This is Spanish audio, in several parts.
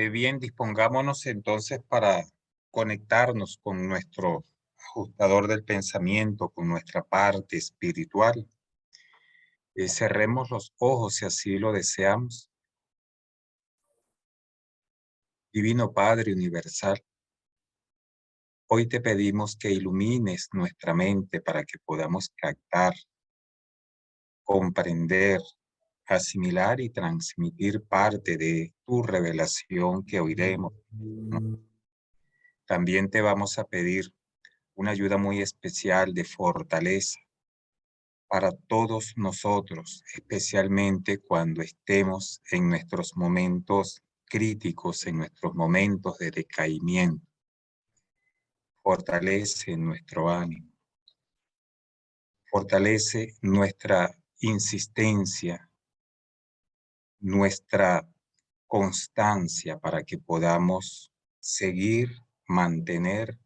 Bien, dispongámonos entonces para conectarnos con nuestro ajustador del pensamiento, con nuestra parte espiritual. Cerremos los ojos si así lo deseamos. Divino Padre Universal, hoy te pedimos que ilumines nuestra mente para que podamos captar, comprender, asimilar y transmitir parte de tu revelación que oiremos, ¿no? También te vamos a pedir una ayuda muy especial de fortaleza para todos nosotros, especialmente cuando estemos en nuestros momentos críticos, en nuestros momentos de decaimiento. Fortalece nuestro ánimo, fortalece nuestra insistencia, nuestra constancia para que podamos seguir, mantener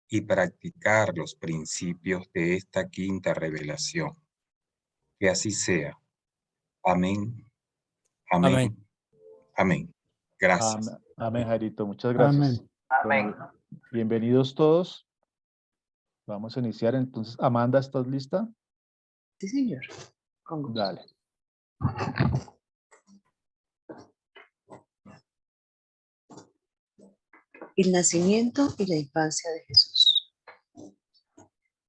y practicar los principios de esta quinta revelación. Que así sea. Amén, Amén. amén, amén. Gracias. Amén, Jairito. Muchas gracias. Amén. Bueno, bienvenidos todos. Vamos a iniciar entonces. Amanda, ¿estás lista? Sí, señor. Con gusto. Dale. El nacimiento y la infancia de Jesús.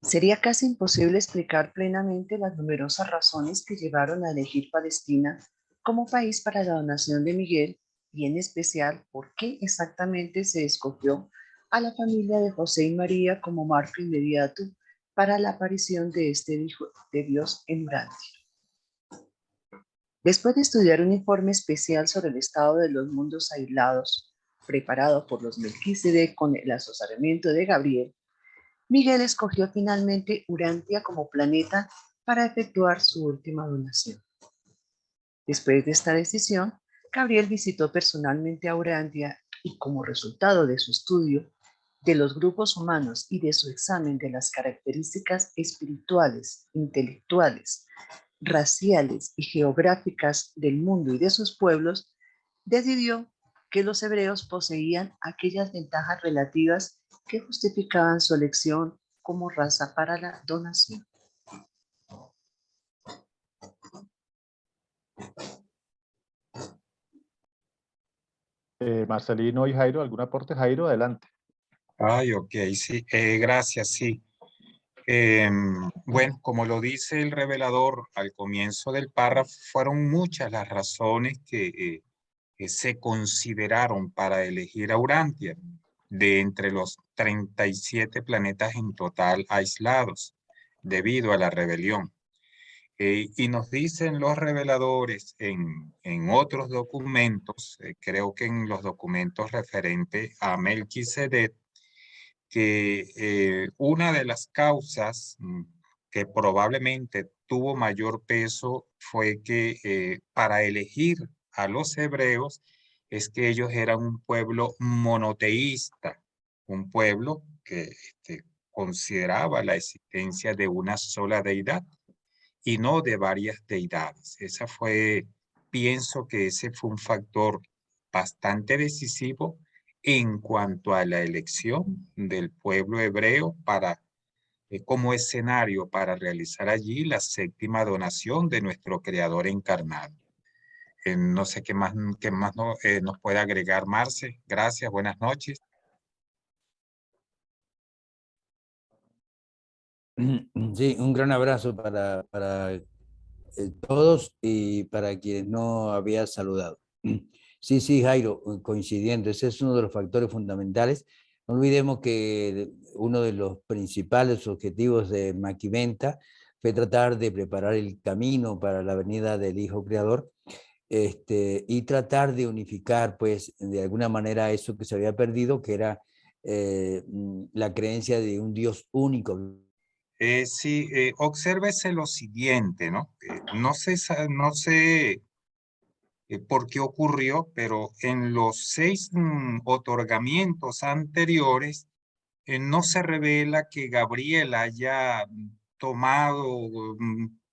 Sería casi imposible explicar plenamente las numerosas razones que llevaron a elegir Palestina como país para la donación de Miguel y en especial por qué exactamente se escogió a la familia de José y María como marco inmediato para la aparición de este Hijo de Dios en Urantia. Después de estudiar un informe especial sobre el estado de los mundos aislados, preparado por los Melquisedec con el asesoramiento de Gabriel, Miguel escogió finalmente Urantia como planeta para efectuar su última donación. Después de esta decisión, Gabriel visitó personalmente a Urantia y como resultado de su estudio de los grupos humanos y de su examen de las características espirituales, intelectuales, raciales y geográficas del mundo y de sus pueblos, decidió que los hebreos poseían aquellas ventajas relativas que justificaban su elección como raza para la donación. Marcelino y Jairo, ¿algún aporte? Jairo, adelante. Ay, ok, sí. Gracias, sí. Bueno, como lo dice el revelador al comienzo del párrafo, fueron muchas las razones que se consideraron para elegir a Urantia, de entre los 37 planetas en total aislados, debido a la rebelión. Y nos dicen los reveladores en otros documentos, creo que en los documentos referentes a Melquisedec, que una de las causas que probablemente tuvo mayor peso fue que para elegir a los hebreos es que ellos eran un pueblo monoteísta, un pueblo que consideraba la existencia de una sola deidad y no de varias deidades. Pienso que ese fue un factor bastante decisivo en cuanto a la elección del pueblo hebreo como escenario para realizar allí la séptima donación de nuestro Creador encarnado. No sé qué más nos puede agregar Marce. Gracias, buenas noches. Sí, un gran abrazo para todos y para quienes no había saludado. Sí, sí, Jairo, coincidiendo, ese es uno de los factores fundamentales. No olvidemos que uno de los principales objetivos de Maquiventa fue tratar de preparar el camino para la venida del Hijo Creador, y tratar de unificar, pues, de alguna manera eso que se había perdido, que era la creencia de un Dios único. Sí, obsérvese lo siguiente, ¿no? No sé por qué ocurrió, pero en los 6 otorgamientos anteriores no se revela que Gabriel haya tomado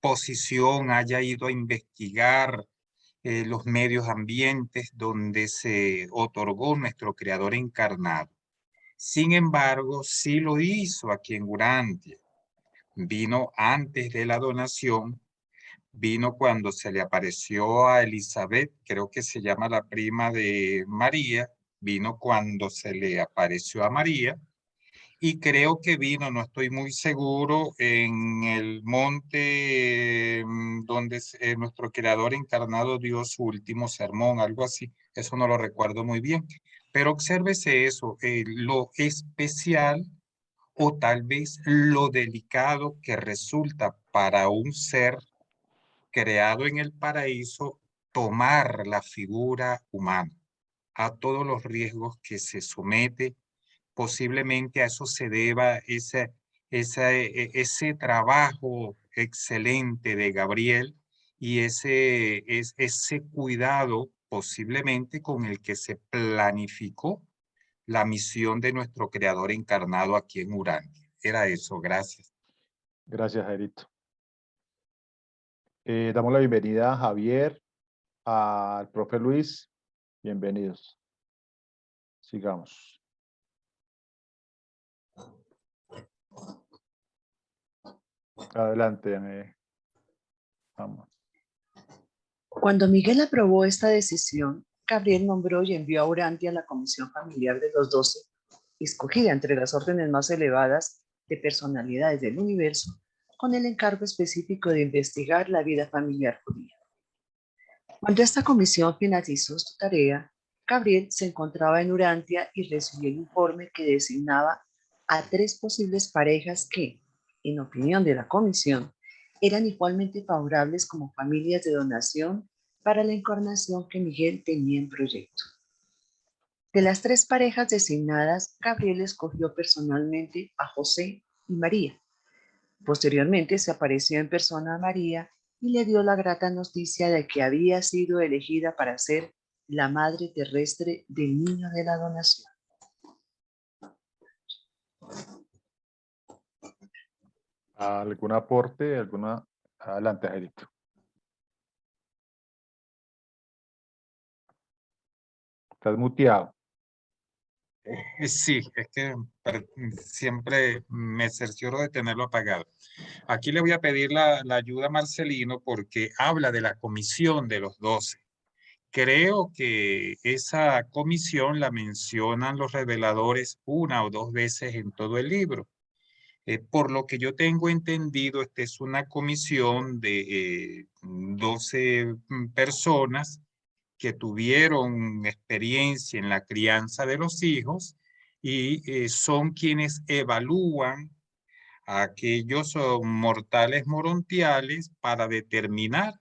posición, haya ido a investigar los medios ambientes donde se otorgó nuestro Creador encarnado. Sin embargo, sí lo hizo aquí en Urantia. Vino antes de la donación, vino cuando se le apareció a Elizabeth, creo que se llama la prima de María, vino cuando se le apareció a María, y creo que vino, no estoy muy seguro, en el monte donde nuestro Creador encarnado dio su último sermón, algo así, eso no lo recuerdo muy bien. Pero obsérvese eso, lo especial o tal vez lo delicado que resulta para un ser creado en el paraíso tomar la figura humana, a todos los riesgos que se somete. Posiblemente a eso se deba ese trabajo excelente de Gabriel y ese cuidado posiblemente con el que se planificó la misión de nuestro Creador encarnado aquí en Urantia. Era eso, gracias. Gracias, Jairito. Damos la bienvenida a Javier, al profe Luis. Bienvenidos. Sigamos. Adelante, vamos. Cuando Miguel aprobó esta decisión, Gabriel nombró y envió a Urantia la comisión familiar de los 12, escogida entre las órdenes más elevadas de personalidades del universo, con el encargo específico de investigar la vida familiar judía. Cuando esta comisión finalizó su tarea, Gabriel se encontraba en Urantia y recibió el informe que designaba a 3 posibles parejas que, en opinión de la comisión, eran igualmente favorables como familias de donación para la encarnación que Miguel tenía en proyecto. De las 3 parejas designadas, Gabriel escogió personalmente a José y María. Posteriormente se apareció en persona a María y le dio la grata noticia de que había sido elegida para ser la madre terrestre del niño de la donación. ¿Algún aporte? Adelante, Jairito. Estás muteado. Sí, es que siempre me cercioro de tenerlo apagado. Aquí le voy a pedir la ayuda a Marcelino porque habla de la comisión de los 12. Creo que esa comisión la mencionan los reveladores 1 o 2 veces en todo el libro. Por lo que yo tengo entendido, esta es una comisión de 12 personas que tuvieron experiencia en la crianza de los hijos y son quienes evalúan a aquellos mortales morontiales para determinar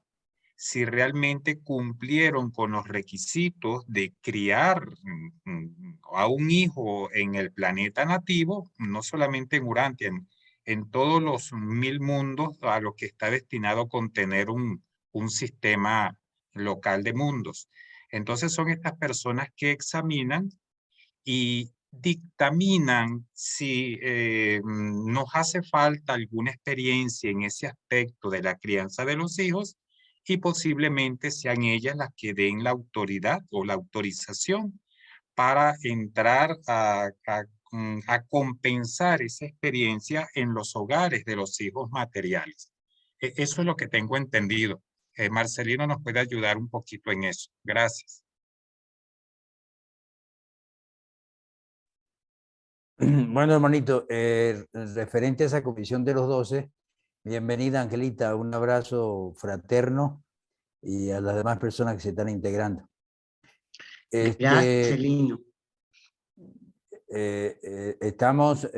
si realmente cumplieron con los requisitos de criar a un hijo en el planeta nativo, no solamente en Urantia, en todos los 1000 mundos a los que está destinado a contener un sistema local de mundos. Entonces son estas personas que examinan y dictaminan si nos hace falta alguna experiencia en ese aspecto de la crianza de los hijos y posiblemente sean ellas las que den la autoridad o la autorización para entrar a compensar esa experiencia en los hogares de los hijos materiales. Eso es lo que tengo entendido. Marcelino nos puede ayudar un poquito en eso. Gracias. Bueno, hermanito, referente a esa comisión de los 12, bienvenida, Angelita, un abrazo fraterno y a las demás personas que se están integrando. Marcelino. Estamos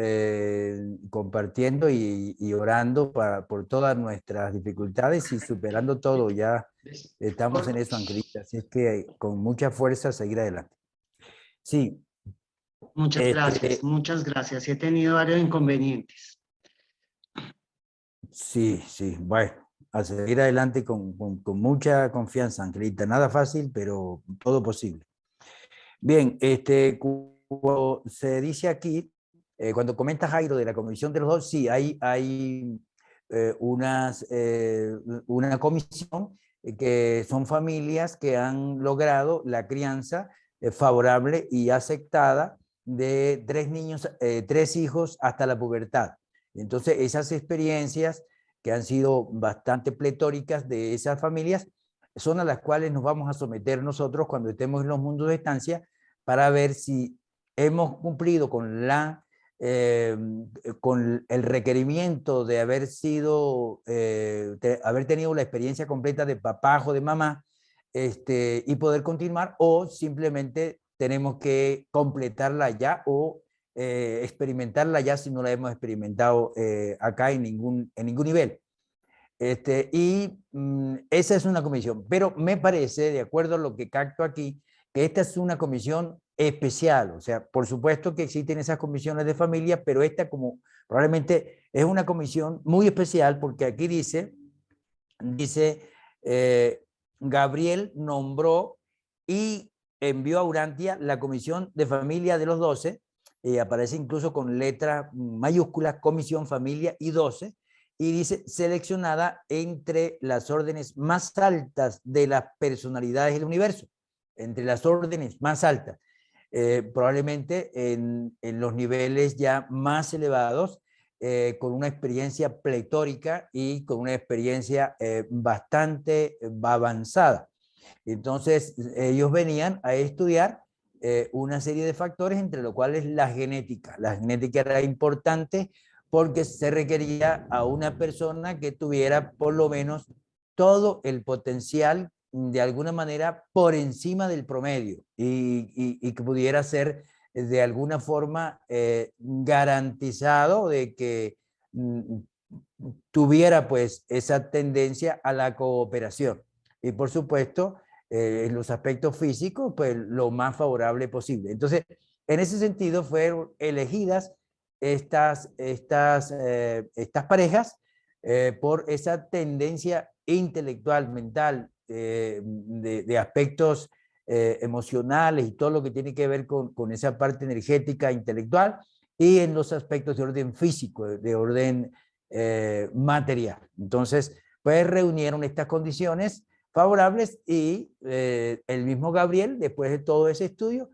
compartiendo y orando por todas nuestras dificultades y superando todo. Ya estamos en eso, Angelita. Así es que con mucha fuerza seguir adelante. Sí. Muchas gracias, muchas gracias. He tenido varios inconvenientes. Sí, sí. Bueno, a seguir adelante con mucha confianza, Angelita. Nada fácil, pero todo posible. Bien, como se dice aquí, cuando comenta Jairo de la comisión de los 2, sí, hay una comisión que son familias que han logrado la crianza favorable y aceptada de 3 niños, 3 hijos hasta la pubertad. Entonces, esas experiencias que han sido bastante pletóricas de esas familias son a las cuales nos vamos a someter nosotros cuando estemos en los mundos de estancia para ver si hemos cumplido con con el requerimiento de haber sido, haber tenido la experiencia completa de papá o de mamá, y poder continuar, o simplemente tenemos que completarla ya o experimentarla ya si no la hemos experimentado acá en ningún nivel. Esa es una comisión, pero me parece, de acuerdo a lo que capto aquí, que esta es una comisión especial. O sea, por supuesto que existen esas comisiones de familia, pero esta como probablemente es una comisión muy especial porque aquí dice Gabriel nombró y envió a Urantia la comisión de familia de los 12, aparece incluso con letras mayúsculas, comisión familia y 12, y dice seleccionada entre las órdenes más altas de las personalidades del universo, entre las órdenes más altas, probablemente en los niveles ya más elevados, con una experiencia pletórica y con una experiencia bastante avanzada. Entonces, ellos venían a estudiar una serie de factores, entre los cuales la genética. La genética era importante porque se requería a una persona que tuviera por lo menos todo el potencial de alguna manera por encima del promedio y que pudiera ser de alguna forma garantizado de que tuviera pues esa tendencia a la cooperación. Y por supuesto, en los aspectos físicos, pues lo más favorable posible. Entonces, en ese sentido fueron elegidas estas parejas por esa tendencia intelectual, mental, de aspectos emocionales y todo lo que tiene que ver con esa parte energética, intelectual, y en los aspectos de orden físico, de orden material. Entonces, pues reunieron estas condiciones favorables y el mismo Gabriel, después de todo ese estudio,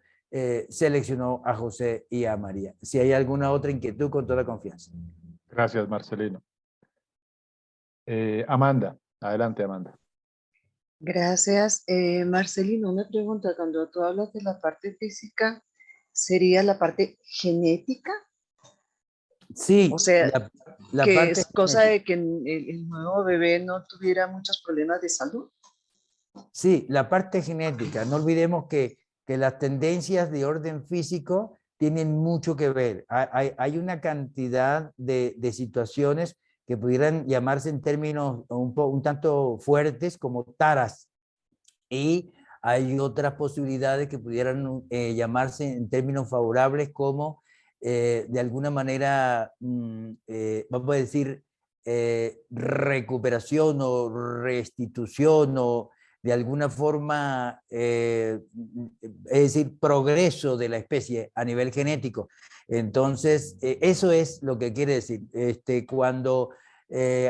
seleccionó a José y a María. Si hay alguna otra inquietud, con toda confianza. Gracias, Marcelino. Amanda, adelante, Amanda. Gracias. Marcelino, una pregunta. Cuando tú hablas de la parte física, ¿sería la parte genética? Sí, O sea, la que parte es cosa genética. de que el nuevo bebé no tuviera muchos problemas de salud. Sí, la parte genética. No olvidemos que las tendencias de orden físico tienen mucho que ver. Hay una cantidad de situaciones que pudieran llamarse en términos un tanto fuertes como taras, y hay otras posibilidades que pudieran llamarse en términos favorables como de alguna manera, vamos a decir, recuperación o restitución o de alguna forma, es decir, progreso de la especie a nivel genético. Entonces, eso es lo que quiere decir. Cuando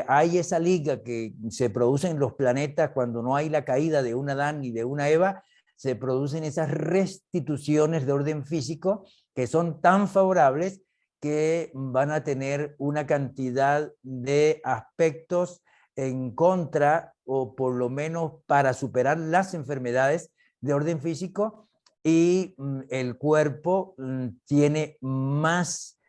hay esa liga que se produce en los planetas, cuando no hay la caída de un Adán ni de una Eva, se producen esas restituciones de orden físico que son tan favorables que van a tener una cantidad de aspectos en contra, o por lo menos para superar las enfermedades de orden físico, y el cuerpo tiene más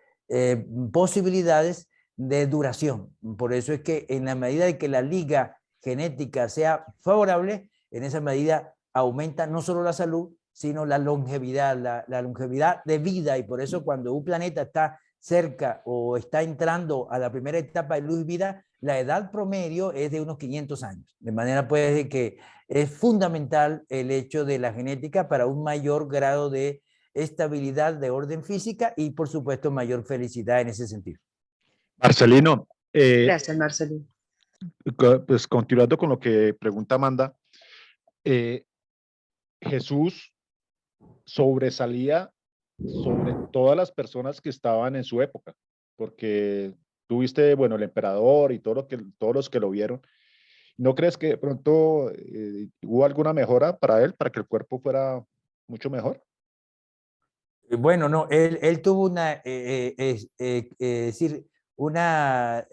posibilidades de duración. Por eso es que en la medida de que la liga genética sea favorable, en esa medida aumenta no solo la salud, sino la longevidad, la longevidad de vida. Y por eso cuando un planeta está cerca o está entrando a la primera etapa de luz y vida, la edad promedio es de unos 500 años. De manera pues de que es fundamental el hecho de la genética para un mayor grado de estabilidad de orden física y por supuesto mayor felicidad en ese sentido. Marcelino, Gracias, Marcelino. pues continuando con lo que pregunta Amanda, Jesús sobresalía sobre todas las personas que estaban en su época, porque tuviste, bueno, el emperador y todos los que lo vieron, ¿No crees que de pronto hubo alguna mejora para él, para que el cuerpo fuera mucho mejor? Bueno, no, él tuvo una, decir, una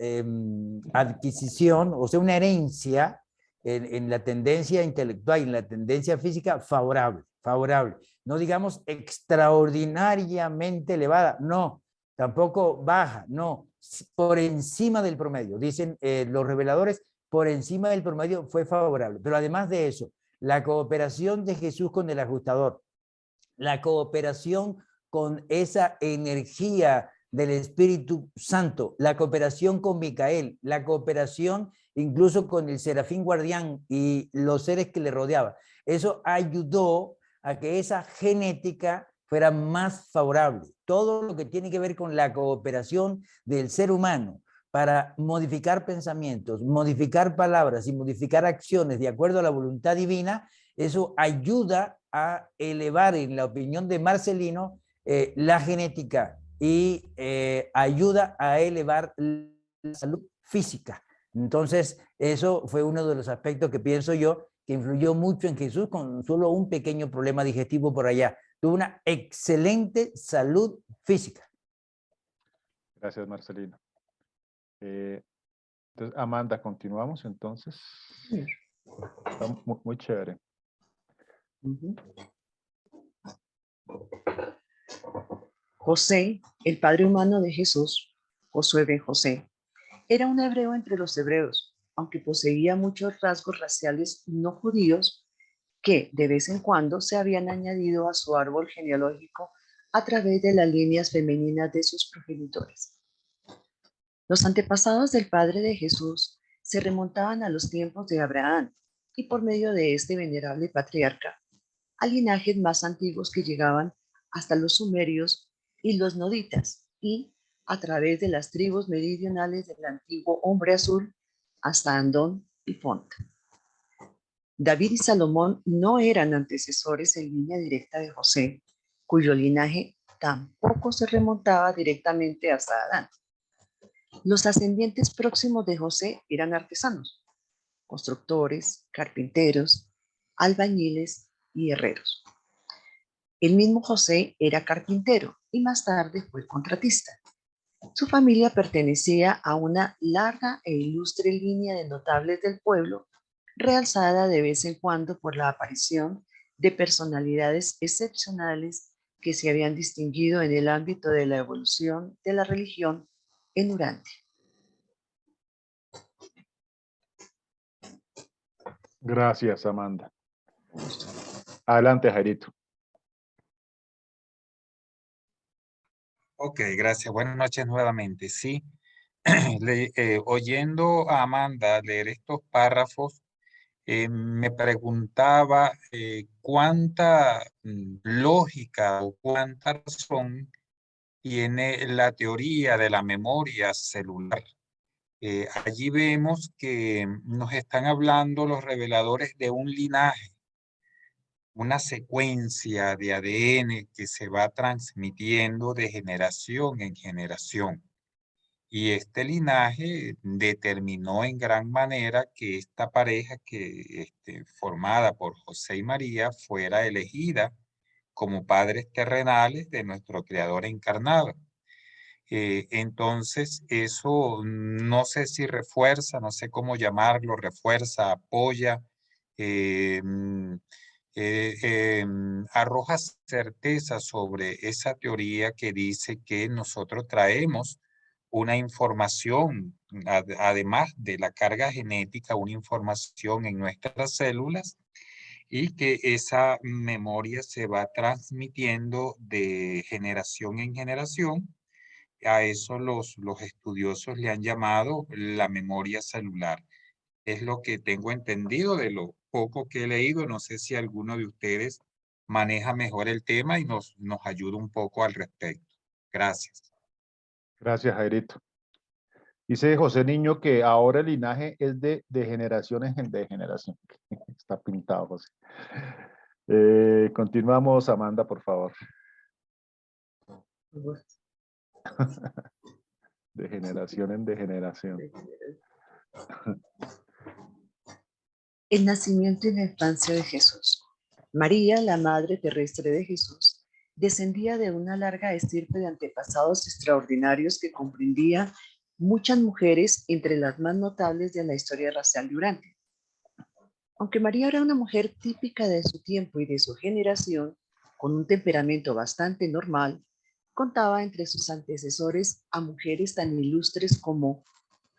adquisición, o sea, una herencia en la tendencia intelectual y en la tendencia física favorable, favorable. No digamos extraordinariamente elevada, no, tampoco baja, no, por encima del promedio. Dicen los reveladores, por encima del promedio fue favorable. Pero además de eso, la cooperación de Jesús con el ajustador, la cooperación con esa energía del Espíritu Santo, la cooperación con Micael, la cooperación incluso con el serafín guardián y los seres que le rodeaban. Eso ayudó a que esa genética fuera más favorable. Todo lo que tiene que ver con la cooperación del ser humano para modificar pensamientos, modificar palabras y modificar acciones de acuerdo a la voluntad divina, eso ayuda a elevar, en la opinión de Marcelino, la genética y ayuda a elevar la salud física. Entonces, eso fue uno de los aspectos que pienso yo que influyó mucho en Jesús con solo un pequeño problema digestivo por allá. Tuvo una excelente salud física. Gracias, Marcelino. Entonces, Amanda, continuamos entonces. Está muy chévere. José, el padre humano de Jesús, Josué ben José, era un hebreo entre los hebreos, aunque poseía muchos rasgos raciales no judíos que de vez en cuando se habían añadido a su árbol genealógico a través de las líneas femeninas de sus progenitores. Los antepasados del padre de Jesús se remontaban a los tiempos de Abraham y por medio de este venerable patriarca, a linajes más antiguos que llegaban hasta los sumerios y los noditas y a través de las tribus meridionales del antiguo hombre azul hasta Andón y Font. David y Salomón no eran antecesores en línea directa de José, cuyo linaje tampoco se remontaba directamente hasta Adán. Los ascendientes próximos de José eran artesanos, constructores, carpinteros, albañiles y herreros. El mismo José era carpintero y más tarde fue contratista. Su familia pertenecía a una larga e ilustre línea de notables del pueblo, realzada de vez en cuando por la aparición de personalidades excepcionales que se habían distinguido en el ámbito de la evolución de la religión en Urantia. Gracias, Amanda. Adelante, Jairito. Ok, gracias. Buenas noches nuevamente. Sí, oyendo a Amanda leer estos párrafos, me preguntaba cuánta lógica o cuánta razón tiene la teoría de la memoria celular. Allí vemos que nos están hablando los reveladores de un linaje, una secuencia de ADN que se va transmitiendo de generación en generación. Y este linaje determinó en gran manera que esta pareja formada por José y María fuera elegida como padres terrenales de nuestro Creador encarnado. Entonces, eso no sé si refuerza, no sé cómo llamarlo, refuerza, apoya, eh, mm, arroja certeza sobre esa teoría que dice que nosotros traemos una información, además de la carga genética, una información en nuestras células y que esa memoria se va transmitiendo de generación en generación. A eso los estudiosos le han llamado la memoria celular. Es lo que tengo entendido de lo poco que he leído. No sé si alguno de ustedes maneja mejor el tema y nos ayuda un poco al respecto. Gracias. Gracias, Jairito. Dice José Niño que ahora el linaje es de generación en generación. Está pintado, José. Continuamos, Amanda, por favor. De generación en generación. El nacimiento y la infancia de Jesús. María, la madre terrestre de Jesús, descendía de una larga estirpe de antepasados extraordinarios que comprendía muchas mujeres, entre las más notables de la historia racial de Urantia. Aunque María era una mujer típica de su tiempo y de su generación, con un temperamento bastante normal, contaba entre sus antecesores a mujeres tan ilustres como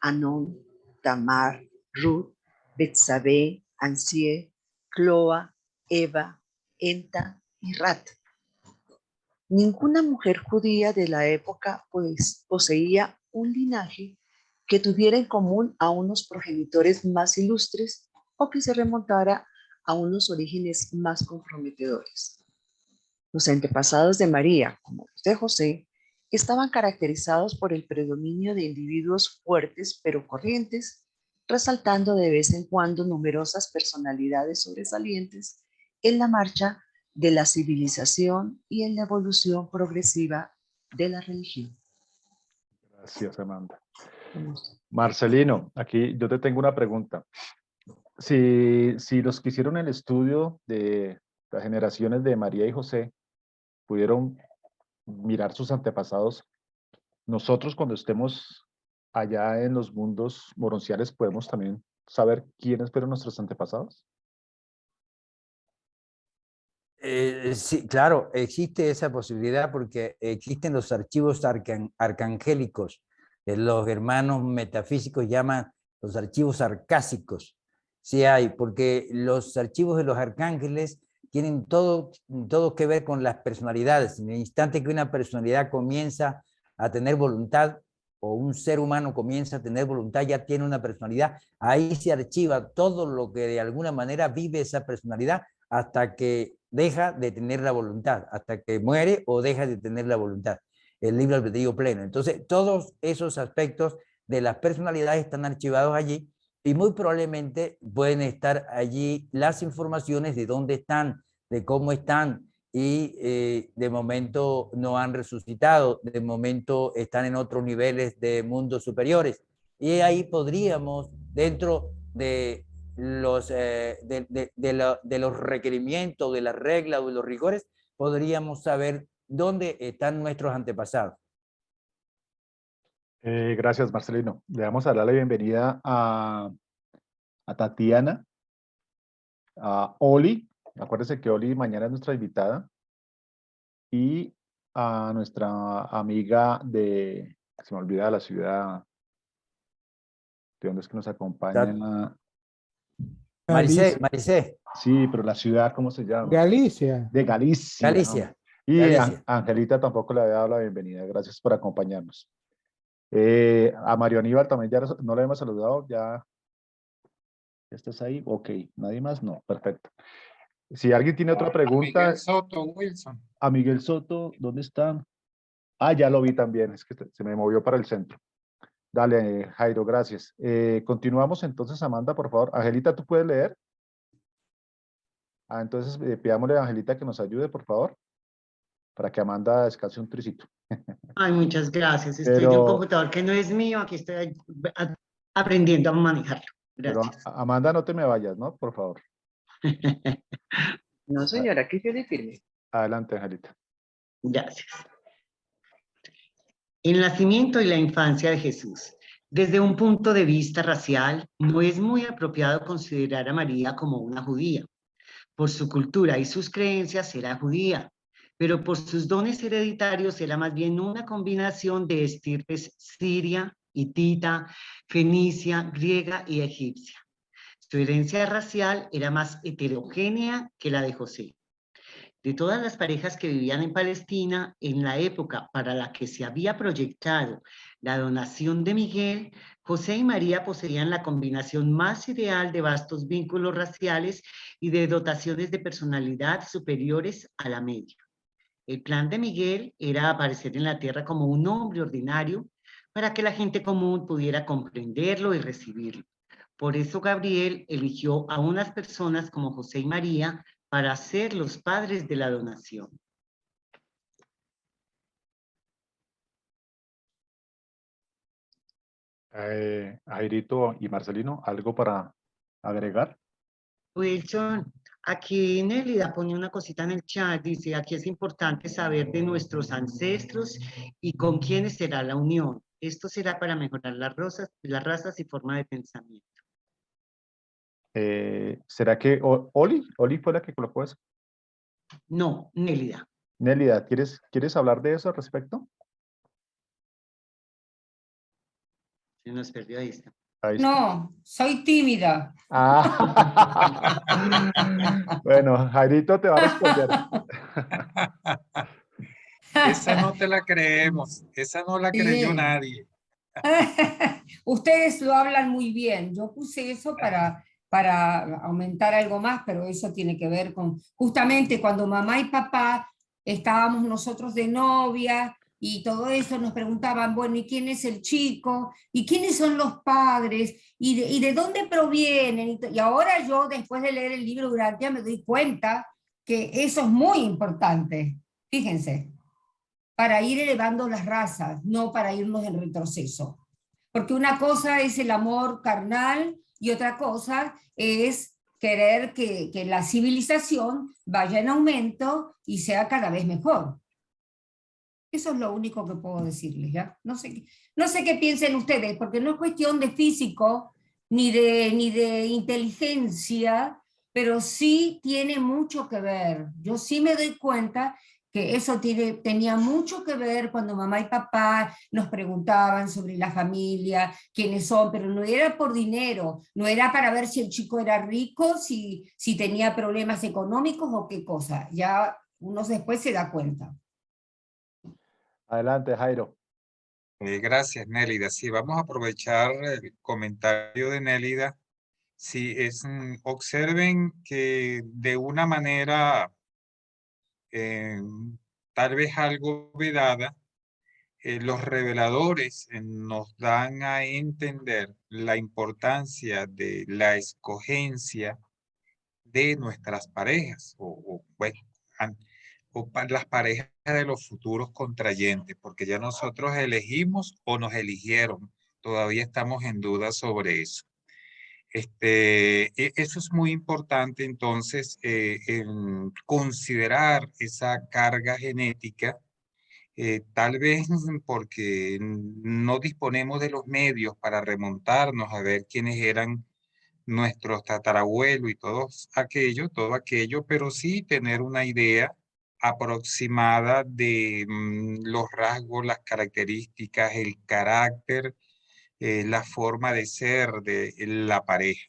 Anón, Tamar, Ruth, Betsabé, Ansié, Cloa, Eva, Enta y Rat. Ninguna mujer judía de la época pues poseía un linaje que tuviera en común a unos progenitores más ilustres o que se remontara a unos orígenes más comprometedores. Los antepasados de María, como los de José, estaban caracterizados por el predominio de individuos fuertes pero corrientes, resaltando de vez en cuando numerosas personalidades sobresalientes en la marcha de la civilización y en la evolución progresiva de la religión. Gracias, Amanda. Marcelino, aquí yo te tengo una pregunta. Si los que hicieron el estudio de las generaciones de María y José pudieron mirar sus antepasados, nosotros cuando estemos allá en los mundos moronciales podemos también saber quiénes fueron nuestros antepasados. Sí, claro, existe esa posibilidad porque existen los archivos arcangélicos, los hermanos metafísicos llaman los archivos arcásicos. Sí hay, porque los archivos de los arcángeles tienen todo que ver con las personalidades. En el instante que una personalidad comienza a tener voluntad, o un ser humano comienza a tener voluntad, ya tiene una personalidad, ahí se archiva todo lo que de alguna manera vive esa personalidad hasta que deja de tener la voluntad, hasta que muere o deja de tener la voluntad. El libre albedrío pleno. Entonces, todos esos aspectos de las personalidades están archivados allí y muy probablemente pueden estar allí las informaciones de dónde están, de cómo están, y de momento no han resucitado, de momento están en otros niveles de mundos superiores. Y ahí podríamos, dentro de los, de los requerimientos, de las reglas o de los rigores, podríamos saber dónde están nuestros antepasados. Gracias, Marcelino. Le vamos a dar la bienvenida a Tatiana, a Oli. Acuérdense que Oli mañana es nuestra invitada. Y a nuestra amiga de, se me olvida la ciudad, de dónde es que nos acompaña. Maricé, Maricé. Sí, pero la ciudad, ¿cómo se llama? Galicia. De Galicia. Galicia. Y Galicia. Angelita tampoco le había dado la bienvenida. Gracias por acompañarnos. A Mario Aníbal también ya no le hemos saludado. ¿Ya estás ahí? Ok. ¿Nadie más? No. Perfecto. Si alguien tiene otra pregunta. A Miguel Soto, Wilson. A Miguel Soto, ¿dónde está? Ah, ya lo vi también. Es que se me movió para el centro. Dale, Jairo, gracias. Continuamos entonces, Amanda, por favor. Angelita, ¿tú puedes leer? Entonces, pidámosle a Angelita que nos ayude, por favor, para que Amanda descanse un tricito. Ay, muchas gracias. Estoy de un computador que no es mío, aquí estoy aprendiendo a manejarlo. Pero Gracias. Amanda, no te me vayas, ¿no? Por favor. No, señora, aquí fiel y firme. Adelante, Angelita. Gracias. El nacimiento y la infancia de Jesús. Desde un punto de vista racial, no es muy apropiado considerar a María como una judía. Por su cultura y sus creencias era judía, pero por sus dones hereditarios era más bien una combinación de estirpes siria, hitita, fenicia, griega y egipcia. Su herencia racial era más heterogénea que la de José. De todas las parejas que vivían en Palestina, en la época para la que se había proyectado la donación de Miguel, José y María poseían la combinación más ideal de vastos vínculos raciales y de dotaciones de personalidad superiores a la media. El plan de Miguel era aparecer en la tierra como un hombre ordinario para que la gente común pudiera comprenderlo y recibirlo. Por eso Gabriel eligió a unas personas como José y María para ser los padres de la donación. Jairito y Marcelino, ¿algo para agregar? Wilson, aquí Nélida pone una cosita en el chat, dice, aquí es importante saber de nuestros ancestros y con quiénes será la unión. Esto será para mejorar las razas y forma de pensamiento. ¿Será que Oli fue la que colocó eso? No, Nélida. Nélida, ¿quieres hablar de eso al respecto? Se nos perdió ahí. Ahí está. No, soy tímida. Ah. Bueno, Jairito te va a responder. Esa no te la creemos, esa no la creyó Sí. nadie. Ustedes lo hablan muy bien. Yo puse eso para aumentar algo más, pero eso tiene que ver con justamente cuando mamá y papá estábamos nosotros de novia y todo eso, nos preguntaban, bueno, ¿y quién es el chico? ¿Y quiénes son los padres? ¿Y de dónde provienen? Y ahora yo, después de leer el libro Urantia, me doy cuenta que eso es muy importante. Fíjense, para ir elevando las razas, no para irnos en retroceso. Porque una cosa es el amor carnal y otra cosa es querer que la civilización vaya en aumento y sea cada vez mejor. Eso es lo único que puedo decirles, ¿ya? No sé qué piensen ustedes, porque no es cuestión de físico ni de inteligencia, pero sí tiene mucho que ver. Yo sí me doy cuenta que eso tenía mucho que ver cuando mamá y papá nos preguntaban sobre la familia, quiénes son, pero no era por dinero, no era para ver si el chico era rico, si tenía problemas económicos o qué cosa. Ya uno después se da cuenta. Adelante, Jairo. Gracias, Nélida. Sí, vamos a aprovechar el comentario de Nélida. Sí, observen que de una manera eh, tal vez algo vedada, los reveladores nos dan a entender la importancia de la escogencia de nuestras parejas, bueno, las parejas de los futuros contrayentes, porque ya nosotros elegimos o nos eligieron. Todavía estamos en duda sobre eso. Eso es muy importante entonces, en considerar esa carga genética, tal vez porque no disponemos de los medios para remontarnos a ver quiénes eran nuestros tatarabuelos y todo aquello, pero sí tener una idea aproximada de los rasgos, las características, el carácter, la forma de ser de la pareja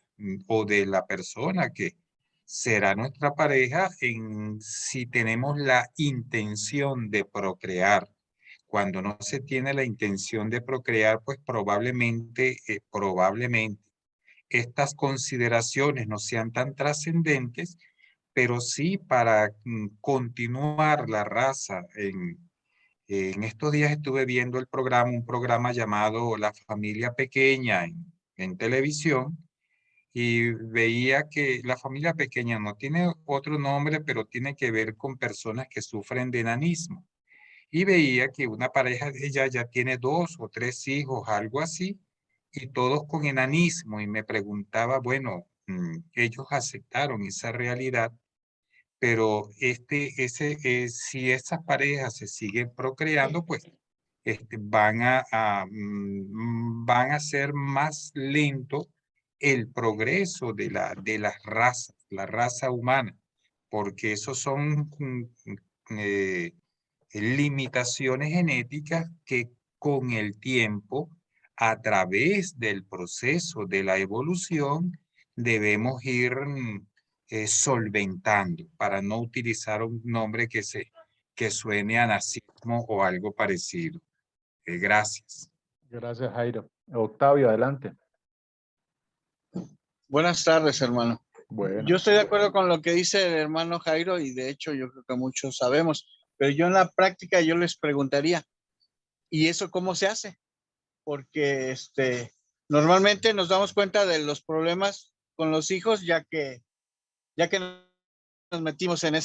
o de la persona que será nuestra pareja si tenemos la intención de procrear. Cuando no se tiene la intención de procrear, pues probablemente estas consideraciones no sean tan trascendentes, pero sí para continuar la raza. En estos días estuve viendo un programa llamado La Familia Pequeña en televisión, y veía que la familia pequeña no tiene otro nombre, pero tiene que ver con personas que sufren de enanismo. Y veía que una pareja de ella ya tiene 2 o 3 hijos, algo así, y todos con enanismo. Y me preguntaba, bueno, ellos aceptaron esa realidad, pero si esas parejas se siguen procreando, pues van a ser más lento el progreso de las razas, la raza humana, porque esos son eh, limitaciones genéticas que con el tiempo, a través del proceso de la evolución, debemos ir solventando, para no utilizar un nombre que suene a nazismo o algo parecido. Gracias. Gracias, Jairo. Octavio, adelante. Buenas tardes, hermano. Bueno. Yo estoy de acuerdo con lo que dice el hermano Jairo y de hecho yo creo que muchos sabemos, pero yo en la práctica yo les preguntaría, ¿y eso cómo se hace? Porque normalmente nos damos cuenta de los problemas con los hijos ya que nos metimos en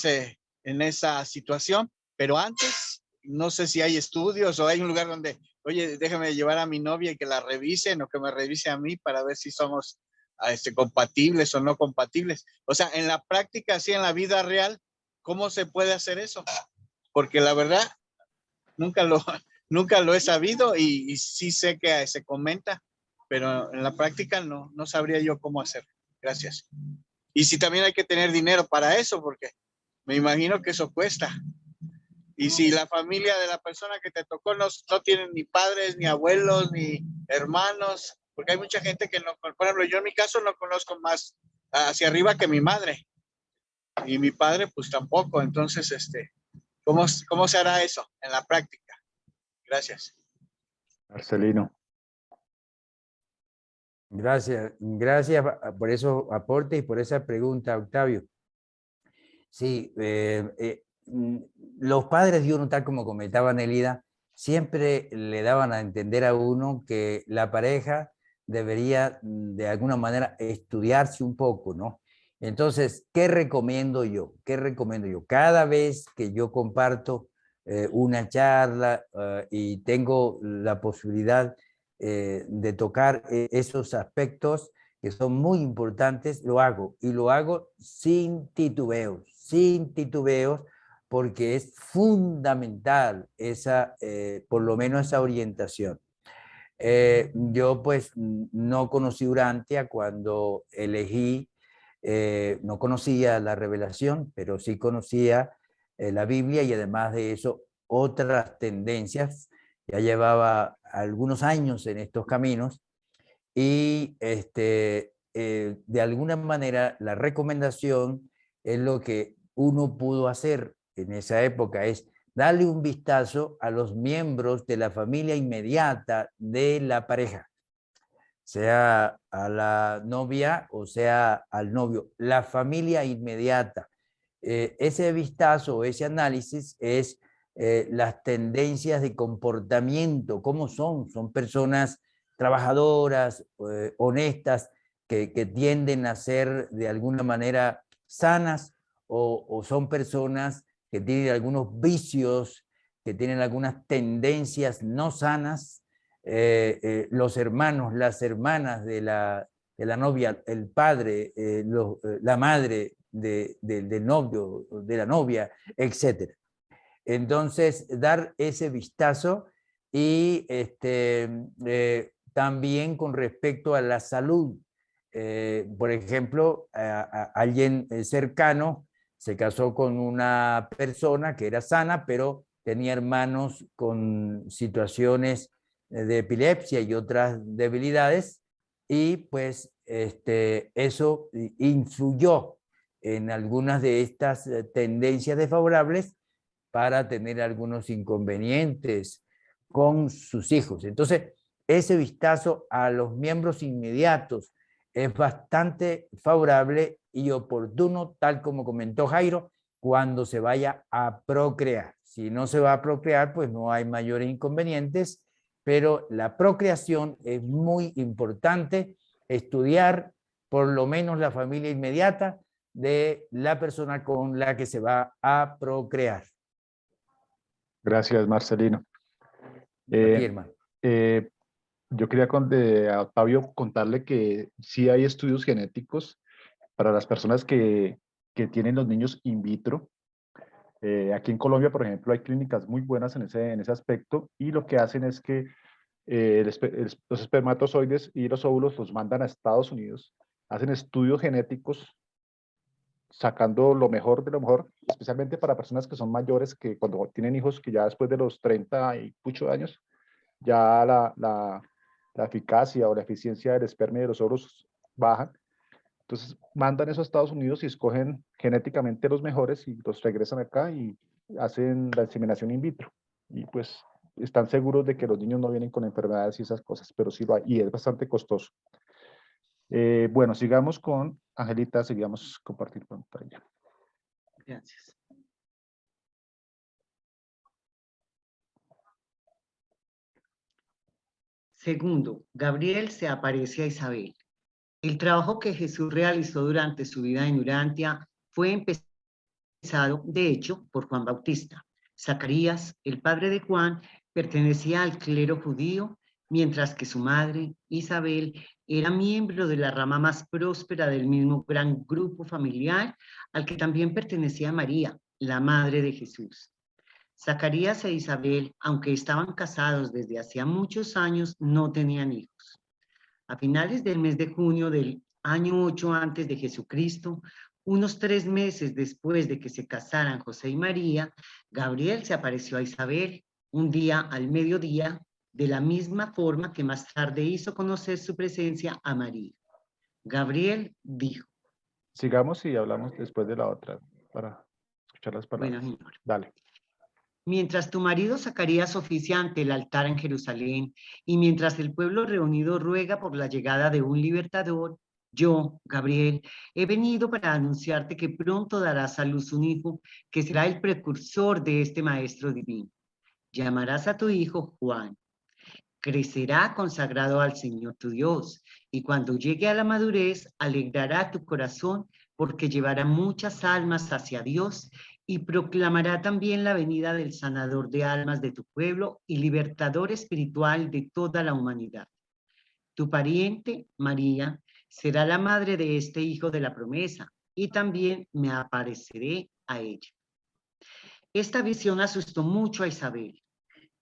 esa situación, pero antes no sé si hay estudios o hay un lugar donde, oye, déjame llevar a mi novia y que la revisen o que me revise a mí para ver si somos compatibles o no compatibles. O sea, en la práctica, así en la vida real, ¿cómo se puede hacer eso? Porque la verdad, nunca lo he sabido y sí sé que se comenta, pero en la práctica no sabría yo cómo hacer. Gracias. Y si también hay que tener dinero para eso, porque me imagino que eso cuesta. Y si la familia de la persona que te tocó no tienen ni padres, ni abuelos, ni hermanos, porque hay mucha gente que no, por ejemplo, yo en mi caso no conozco más hacia arriba que mi madre. Y mi padre pues tampoco. Entonces, ¿cómo se hará eso en la práctica? Gracias. Marcelino. Gracias por esos aportes y por esa pregunta, Octavio. Sí, los padres de uno, tal como comentaba Nelida, siempre le daban a entender a uno que la pareja debería de alguna manera estudiarse un poco, ¿no? Entonces, ¿qué recomiendo yo? ¿Qué recomiendo yo? Cada vez que yo comparto una charla y tengo la posibilidad de tocar esos aspectos que son muy importantes, lo hago, y lo hago sin titubeos, porque es fundamental esa, por lo menos esa orientación. Yo pues no conocí Urantia cuando elegí, no conocía la revelación, pero sí conocía la Biblia y además de eso otras tendencias. Ya llevaba algunos años en estos caminos y de alguna manera la recomendación es lo que uno pudo hacer en esa época, es darle un vistazo a los miembros de la familia inmediata de la pareja, sea a la novia o sea al novio, la familia inmediata. Ese vistazo, ese análisis es las tendencias de comportamiento, cómo son personas trabajadoras, honestas, que tienden a ser de alguna manera sanas o son personas que tienen algunos vicios, que tienen algunas tendencias no sanas. Los hermanos, las hermanas de la novia, el padre, la madre del novio, de la novia, etc. Entonces, dar ese vistazo y también con respecto a la salud. Por ejemplo, alguien cercano se casó con una persona que era sana, pero tenía hermanos con situaciones de epilepsia y otras debilidades, y pues eso influyó en algunas de estas tendencias desfavorables para tener algunos inconvenientes con sus hijos. Entonces, ese vistazo a los miembros inmediatos es bastante favorable y oportuno, tal como comentó Jairo, cuando se vaya a procrear. Si no se va a procrear, pues no hay mayores inconvenientes, pero la procreación es muy importante, estudiar por lo menos la familia inmediata de la persona con la que se va a procrear. Gracias, Marcelino. Aquí, hermano. Yo quería a Octavio contarle que sí hay estudios genéticos para las personas que tienen los niños in vitro. Aquí en Colombia, por ejemplo, hay clínicas muy buenas en ese aspecto, y lo que hacen es que los espermatozoides y los óvulos los mandan a Estados Unidos, hacen estudios genéticos sacando lo mejor de lo mejor, especialmente para personas que son mayores, que cuando tienen hijos que ya después de los 30 y muchos años, ya la eficacia o la eficiencia del esperma y de los óvulos bajan. Entonces mandan eso a Estados Unidos y escogen genéticamente los mejores y los regresan acá y hacen la inseminación in vitro. Y pues están seguros de que los niños no vienen con enfermedades y esas cosas, pero sí lo hay, y es bastante costoso. Bueno, sigamos con Angelita, sigamos compartir pantalla. Gracias. Segundo, Gabriel se aparece a Isabel. El trabajo que Jesús realizó durante su vida en Urantia fue empezado, de hecho, por Juan Bautista. Zacarías, el padre de Juan, pertenecía al clero judío, mientras que su madre, Isabel, Era miembro de la rama más próspera del mismo gran grupo familiar al que también pertenecía María, la madre de Jesús. Zacarías e Isabel, aunque estaban casados desde hacía muchos años, no tenían hijos. A finales del mes de junio del año 8 antes de Jesucristo, unos 3 meses después de que se casaran José y María, Gabriel se apareció a Isabel un día al mediodía, de la misma forma que más tarde hizo conocer su presencia a María. Gabriel dijo: Sigamos y hablamos después de la otra para escuchar las bueno, palabras. señor. Dale. Mientras tu marido Zacarías oficia ante el altar en Jerusalén y mientras el pueblo reunido ruega por la llegada de un libertador, yo, Gabriel, he venido para anunciarte que pronto darás a luz un hijo que será el precursor de este maestro divino. Llamarás a tu hijo Juan. Crecerá consagrado al Señor tu Dios, y cuando llegue a la madurez, alegrará tu corazón porque llevará muchas almas hacia Dios y proclamará también la venida del sanador de almas de tu pueblo y libertador espiritual de toda la humanidad. Tu pariente, María, será la madre de este hijo de la promesa, y también me apareceré a ella. Esta visión asustó mucho a Isabel.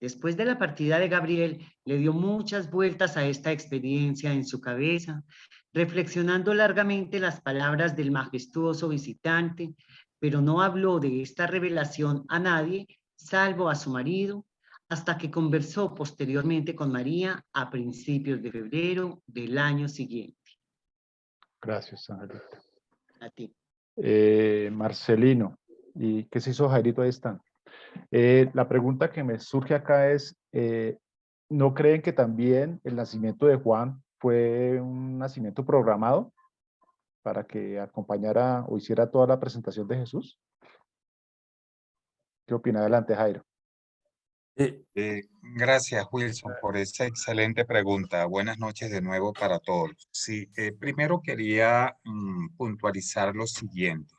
Después de la partida de Gabriel, le dio muchas vueltas a esta experiencia en su cabeza, reflexionando largamente las palabras del majestuoso visitante, pero no habló de esta revelación a nadie, salvo a su marido, hasta que conversó posteriormente con María a principios de febrero del año siguiente. Gracias, Angelita. A ti. Marcelino, ¿y qué se hizo Jairito? Ahí están. La pregunta que me surge acá es, ¿no creen que también el nacimiento de Juan fue un nacimiento programado para que acompañara o hiciera toda la presentación de Jesús? ¿Qué opina? Adelante, Jairo. Gracias, Wilson, por esa excelente pregunta. Buenas noches de nuevo para todos. Sí, primero quería puntualizar lo siguiente.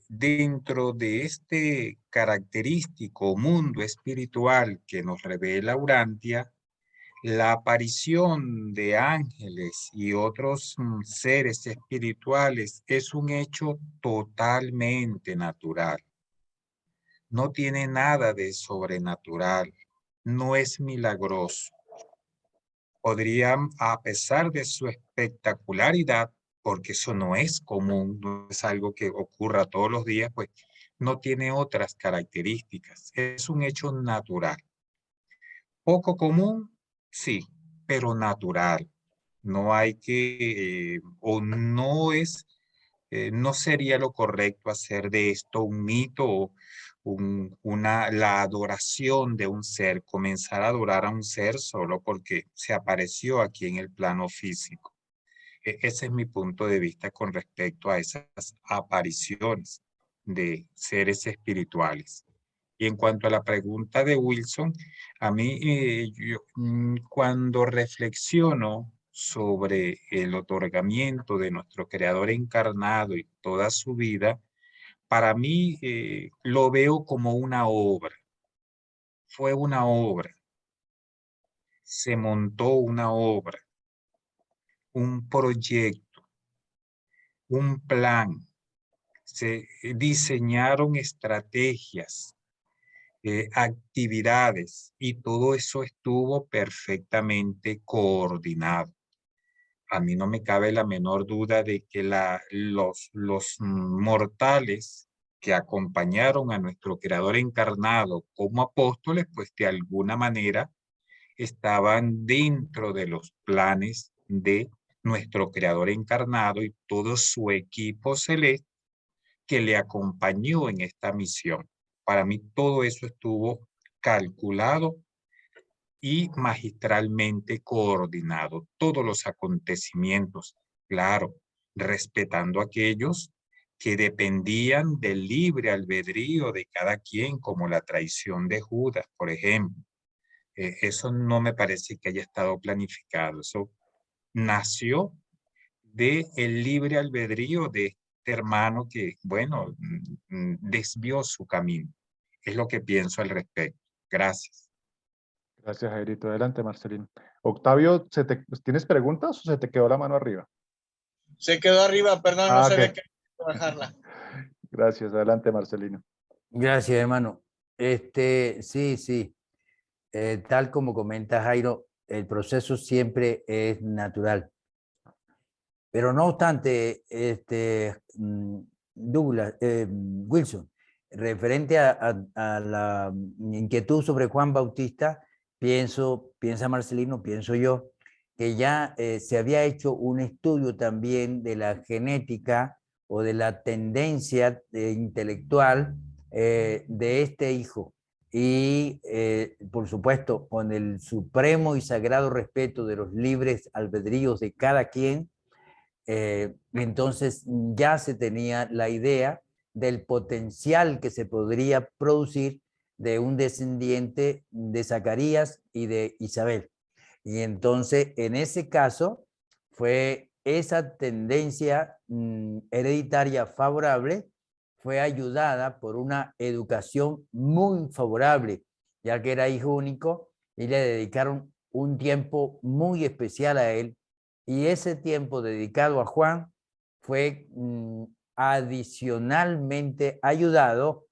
Dentro de este característico mundo espiritual que nos revela Urantia, la aparición de ángeles y otros seres espirituales es un hecho totalmente natural. No tiene nada de sobrenatural, no es milagroso. Podrían, a pesar de su espectacularidad, porque eso no es común, no es algo que ocurra todos los días, pues no tiene otras características. Es un hecho natural. Poco común, sí, pero natural. No hay que, o no es, no sería lo correcto hacer de esto un mito o la adoración de un ser, comenzar a adorar a un ser solo porque se apareció aquí en el plano físico. Ese es mi punto de vista con respecto a esas apariciones de seres espirituales. Y en cuanto a la pregunta de Wilson, a mí cuando reflexiono sobre el otorgamiento de nuestro Creador encarnado y toda su vida, para mí lo veo como una obra. Fue una obra. Se montó una obra, un proyecto, un plan. Se diseñaron estrategias, actividades y todo eso estuvo perfectamente coordinado. A mí no me cabe la menor duda de que los mortales que acompañaron a nuestro Creador encarnado como apóstoles, pues de alguna manera estaban dentro de los planes de nuestro Creador encarnado y todo su equipo celeste que le acompañó en esta misión. Para mí todo eso estuvo calculado y magistralmente coordinado. Todos los acontecimientos, claro, respetando aquellos que dependían del libre albedrío de cada quien, como la traición de Judas, por ejemplo. Eso no me parece que haya estado planificado. Eso nació del libre albedrío de este hermano que, bueno, desvió su camino. Es lo que pienso al respecto. Gracias. Gracias, Jairito. Adelante, Marcelino. Octavio, ¿tienes preguntas o se te quedó la mano arriba? Se quedó arriba, perdón, no Ok. sabía que bajarla. Gracias. Adelante, Marcelino. Gracias, hermano. Sí. Tal como comenta Jairo, el proceso siempre es natural. Pero no obstante, Douglas, Wilson, referente a la inquietud sobre Juan Bautista, piensa Marcelino, pienso yo, que ya se había hecho un estudio también de la genética o de la tendencia intelectual de este hijo. Y, por supuesto, con el supremo y sagrado respeto de los libres albedríos de cada quien, entonces ya se tenía la idea del potencial que se podría producir de un descendiente de Zacarías y de Isabel. Y entonces, en ese caso, fue esa tendencia hereditaria favorable, fue ayudada por una educación muy favorable, ya que era hijo único y le dedicaron un tiempo muy especial a él. Y ese tiempo dedicado a Juan fue adicionalmente ayudado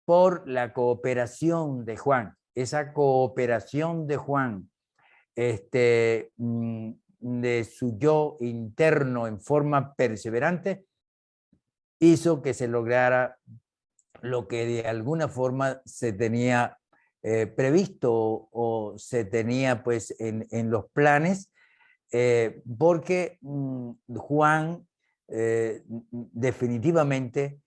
por la cooperación de Juan. Esa cooperación de Juan, de su yo interno en forma perseverante, hizo que se lograra lo que de alguna forma se tenía previsto o se tenía pues en los planes, porque Juan definitivamente,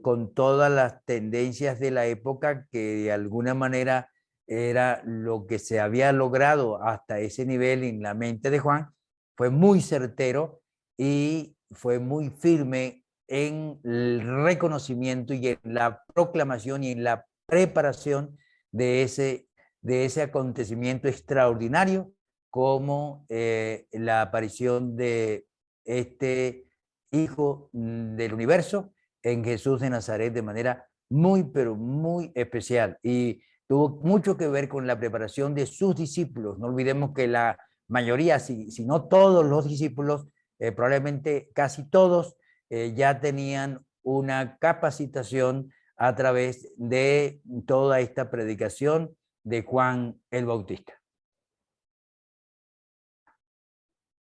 con todas las tendencias de la época, que de alguna manera era lo que se había logrado hasta ese nivel en la mente de Juan, fue muy certero y fue muy firme en el reconocimiento y en la proclamación y en la preparación de ese acontecimiento extraordinario, como la aparición de este Hijo del Universo en Jesús de Nazaret, de manera muy, pero muy especial. Y tuvo mucho que ver con la preparación de sus discípulos. No olvidemos que la mayoría, si no todos los discípulos, probablemente casi todos, ya tenían una capacitación a través de toda esta predicación de Juan el Bautista.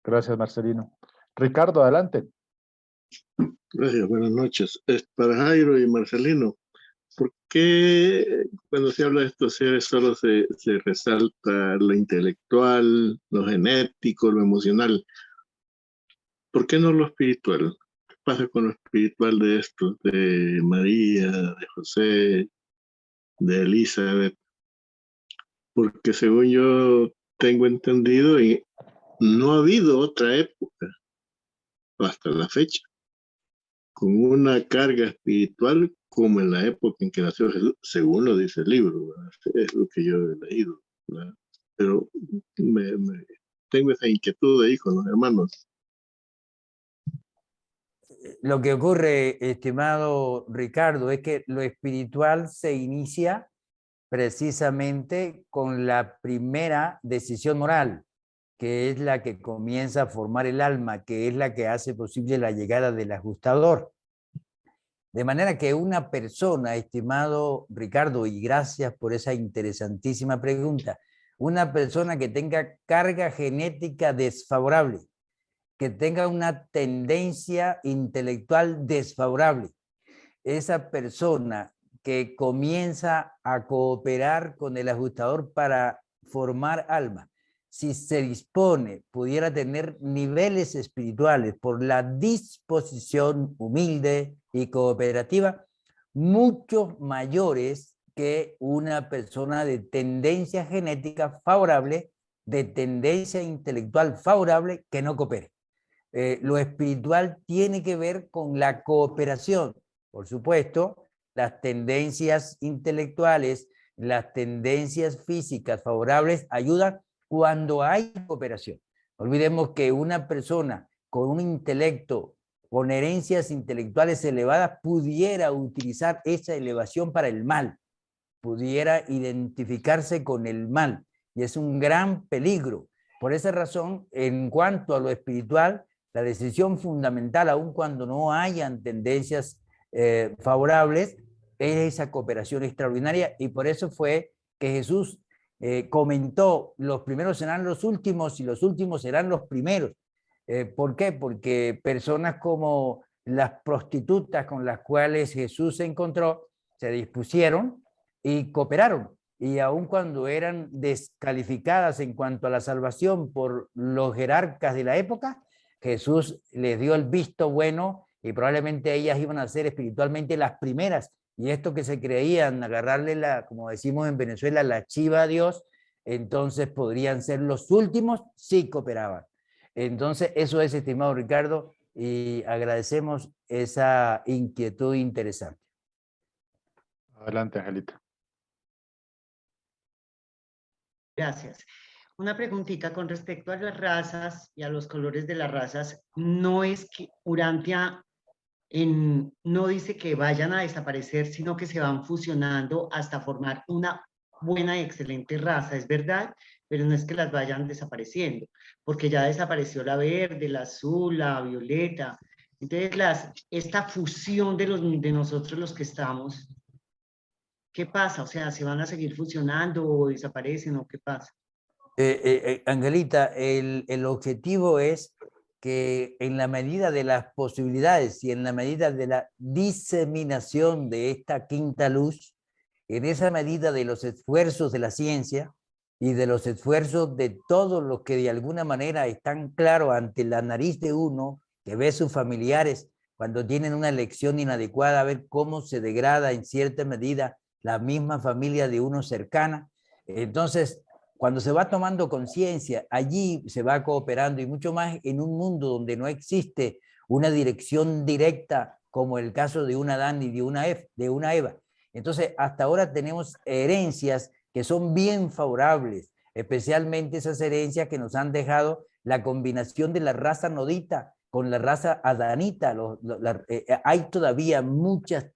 Gracias, Marcelino. Ricardo, adelante. Gracias, buenas noches. Para Jairo y Marcelino, ¿por qué cuando se habla de estos seres solo se resalta lo intelectual, lo genético, lo emocional? ¿Por qué no lo espiritual? ¿Qué pasa con lo espiritual de estos, de María, de José, de Elizabeth? Porque según yo tengo entendido, y no ha habido otra época hasta la fecha con una carga espiritual como en la época en que nació Jesús, según lo dice el libro, ¿verdad? Es lo que yo he leído, ¿verdad? Pero tengo esa inquietud ahí con los hermanos. Lo que ocurre, estimado Ricardo, es que lo espiritual se inicia precisamente con la primera decisión moral, que es la que comienza a formar el alma, que es la que hace posible la llegada del ajustador. De manera que una persona, estimado Ricardo, y gracias por esa interesantísima pregunta, una persona que tenga carga genética desfavorable, que tenga una tendencia intelectual desfavorable, esa persona que comienza a cooperar con el ajustador para formar alma, si se dispone, pudiera tener niveles espirituales por la disposición humilde y cooperativa mucho mayores que una persona de tendencia genética favorable, de tendencia intelectual favorable, que no coopere. Lo espiritual tiene que ver con la cooperación. Por supuesto, las tendencias intelectuales, las tendencias físicas favorables ayudan cuando hay cooperación. No olvidemos que una persona con un intelecto, con herencias intelectuales elevadas, pudiera utilizar esa elevación para el mal, pudiera identificarse con el mal. y es un gran peligro. Por esa razón, en cuanto a lo espiritual, la decisión fundamental, aun cuando no hayan tendencias favorables, es esa cooperación extraordinaria, y por eso fue que Jesús comentó: los primeros serán los últimos y los últimos serán los primeros. ¿Por qué? Porque personas como las prostitutas con las cuales Jesús se encontró se dispusieron y cooperaron, y aun cuando eran descalificadas en cuanto a la salvación por los jerarcas de la época, Jesús les dio el visto bueno, y probablemente ellas iban a ser espiritualmente las primeras, y esto que se creían agarrarle como decimos en Venezuela, la chiva a Dios, entonces podrían ser los últimos si cooperaban. Entonces eso es, estimado Ricardo, y agradecemos esa inquietud interesante. Adelante, Angelita. Gracias. Una preguntita con respecto a las razas y a los colores de las razas. No es que Urantia no dice que vayan a desaparecer, sino que se van fusionando hasta formar una buena y excelente raza, es verdad, pero no es que las vayan desapareciendo, porque ya desapareció la verde, la azul, la violeta. Entonces, esta fusión de nosotros los que estamos, ¿qué pasa? O sea, ¿se van a seguir fusionando o desaparecen o qué pasa? Angelita, el objetivo es que en la medida de las posibilidades y en la medida de la diseminación de esta quinta luz, en esa medida de los esfuerzos de la ciencia y de los esfuerzos de todos los que de alguna manera están claros ante la nariz de uno, que ve a sus familiares cuando tienen una elección inadecuada, a ver cómo se degrada en cierta medida la misma familia de uno cercana. Entonces, cuando se va tomando conciencia, allí se va cooperando, y mucho más en un mundo donde no existe una dirección directa, como el caso de un Adán y de una Eva. Entonces, hasta ahora tenemos herencias que son bien favorables, especialmente esas herencias que nos han dejado la combinación de la raza nodita con la raza adanita. Hay todavía muchas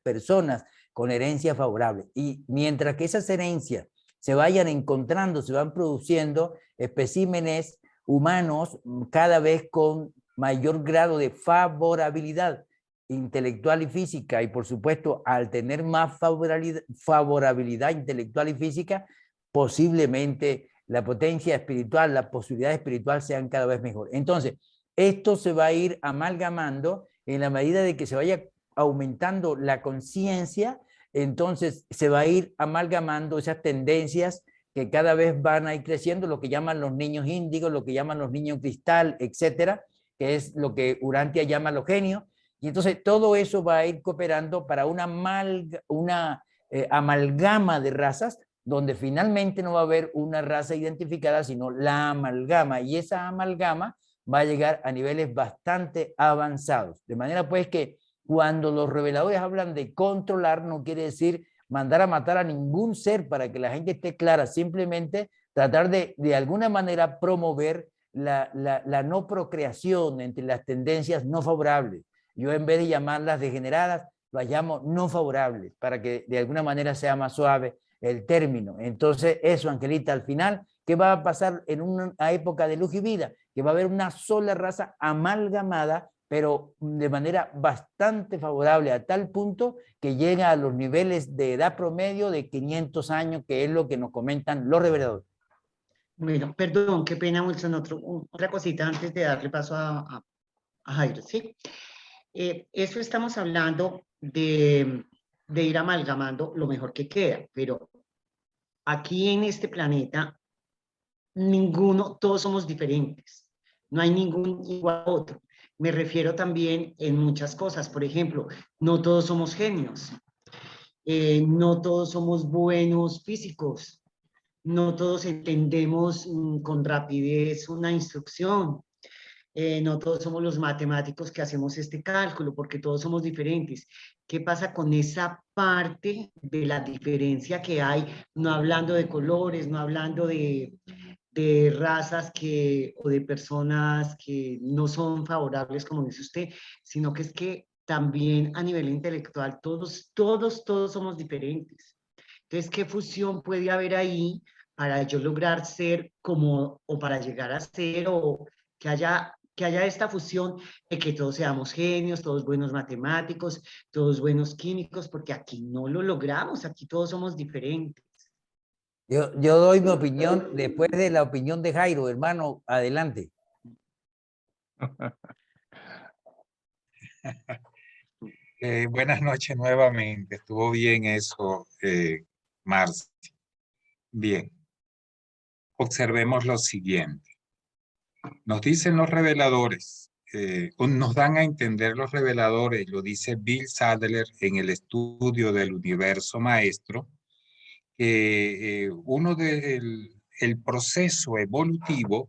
personas con herencias favorables, y mientras que esas herencias se vayan encontrando, se van produciendo especímenes humanos cada vez con mayor grado de favorabilidad intelectual y física, y por supuesto, al tener más favorabilidad intelectual y física, posiblemente la potencia espiritual, la posibilidad espiritual sean cada vez mejor. Entonces, esto se va a ir amalgamando en la medida de que se vaya aumentando la conciencia. Entonces se va a ir amalgamando esas tendencias que cada vez van a ir creciendo, lo que llaman los niños índigos, lo que llaman los niños cristal, etcétera, que es lo que Urantia llama los genios. Y entonces todo eso va a ir cooperando para una amalgama de razas, donde finalmente no va a haber una raza identificada, sino la amalgama, y esa amalgama va a llegar a niveles bastante avanzados. De manera pues que cuando los reveladores hablan de controlar, no quiere decir mandar a matar a ningún ser, para que la gente esté clara, simplemente tratar de alguna manera promover la no procreación entre las tendencias no favorables. Yo, en vez de llamarlas degeneradas, las llamo no favorables, para que de alguna manera sea más suave el término. Entonces eso, Angelita, al final, ¿qué va a pasar en una época de luz y vida? Que va a haber una sola raza amalgamada, pero de manera bastante favorable, a tal punto que llega a los niveles de edad promedio de 500 años, que es lo que nos comentan los reveladores. Bueno, perdón, qué pena, Wilson, otra cosita antes de darle paso a Jairo, ¿sí? Eso estamos hablando de ir amalgamando lo mejor que queda, pero aquí en este planeta, todos somos diferentes, no hay ningún igual a otro. Me refiero también en muchas cosas, por ejemplo, no todos somos genios, no todos somos buenos físicos, no todos entendemos con rapidez una instrucción, no todos somos los matemáticos que hacemos este cálculo, porque todos somos diferentes. ¿Qué pasa con esa parte de la diferencia que hay? No hablando de colores, no hablando de razas o de personas que no son favorables, como dice usted, sino que es que también a nivel intelectual todos somos diferentes. Entonces, ¿qué fusión puede haber ahí para yo lograr ser como, o para llegar a ser, o que haya esta fusión de que todos seamos genios, todos buenos matemáticos, todos buenos químicos, porque aquí no lo logramos, aquí todos somos diferentes. Yo doy mi opinión después de la opinión de Jairo, hermano, adelante. Buenas noches nuevamente. Estuvo bien eso, Marce. Bien. Observemos lo siguiente. Nos dicen los reveladores, nos dan a entender los reveladores, lo dice Bill Sadler en el estudio del universo maestro, que el proceso evolutivo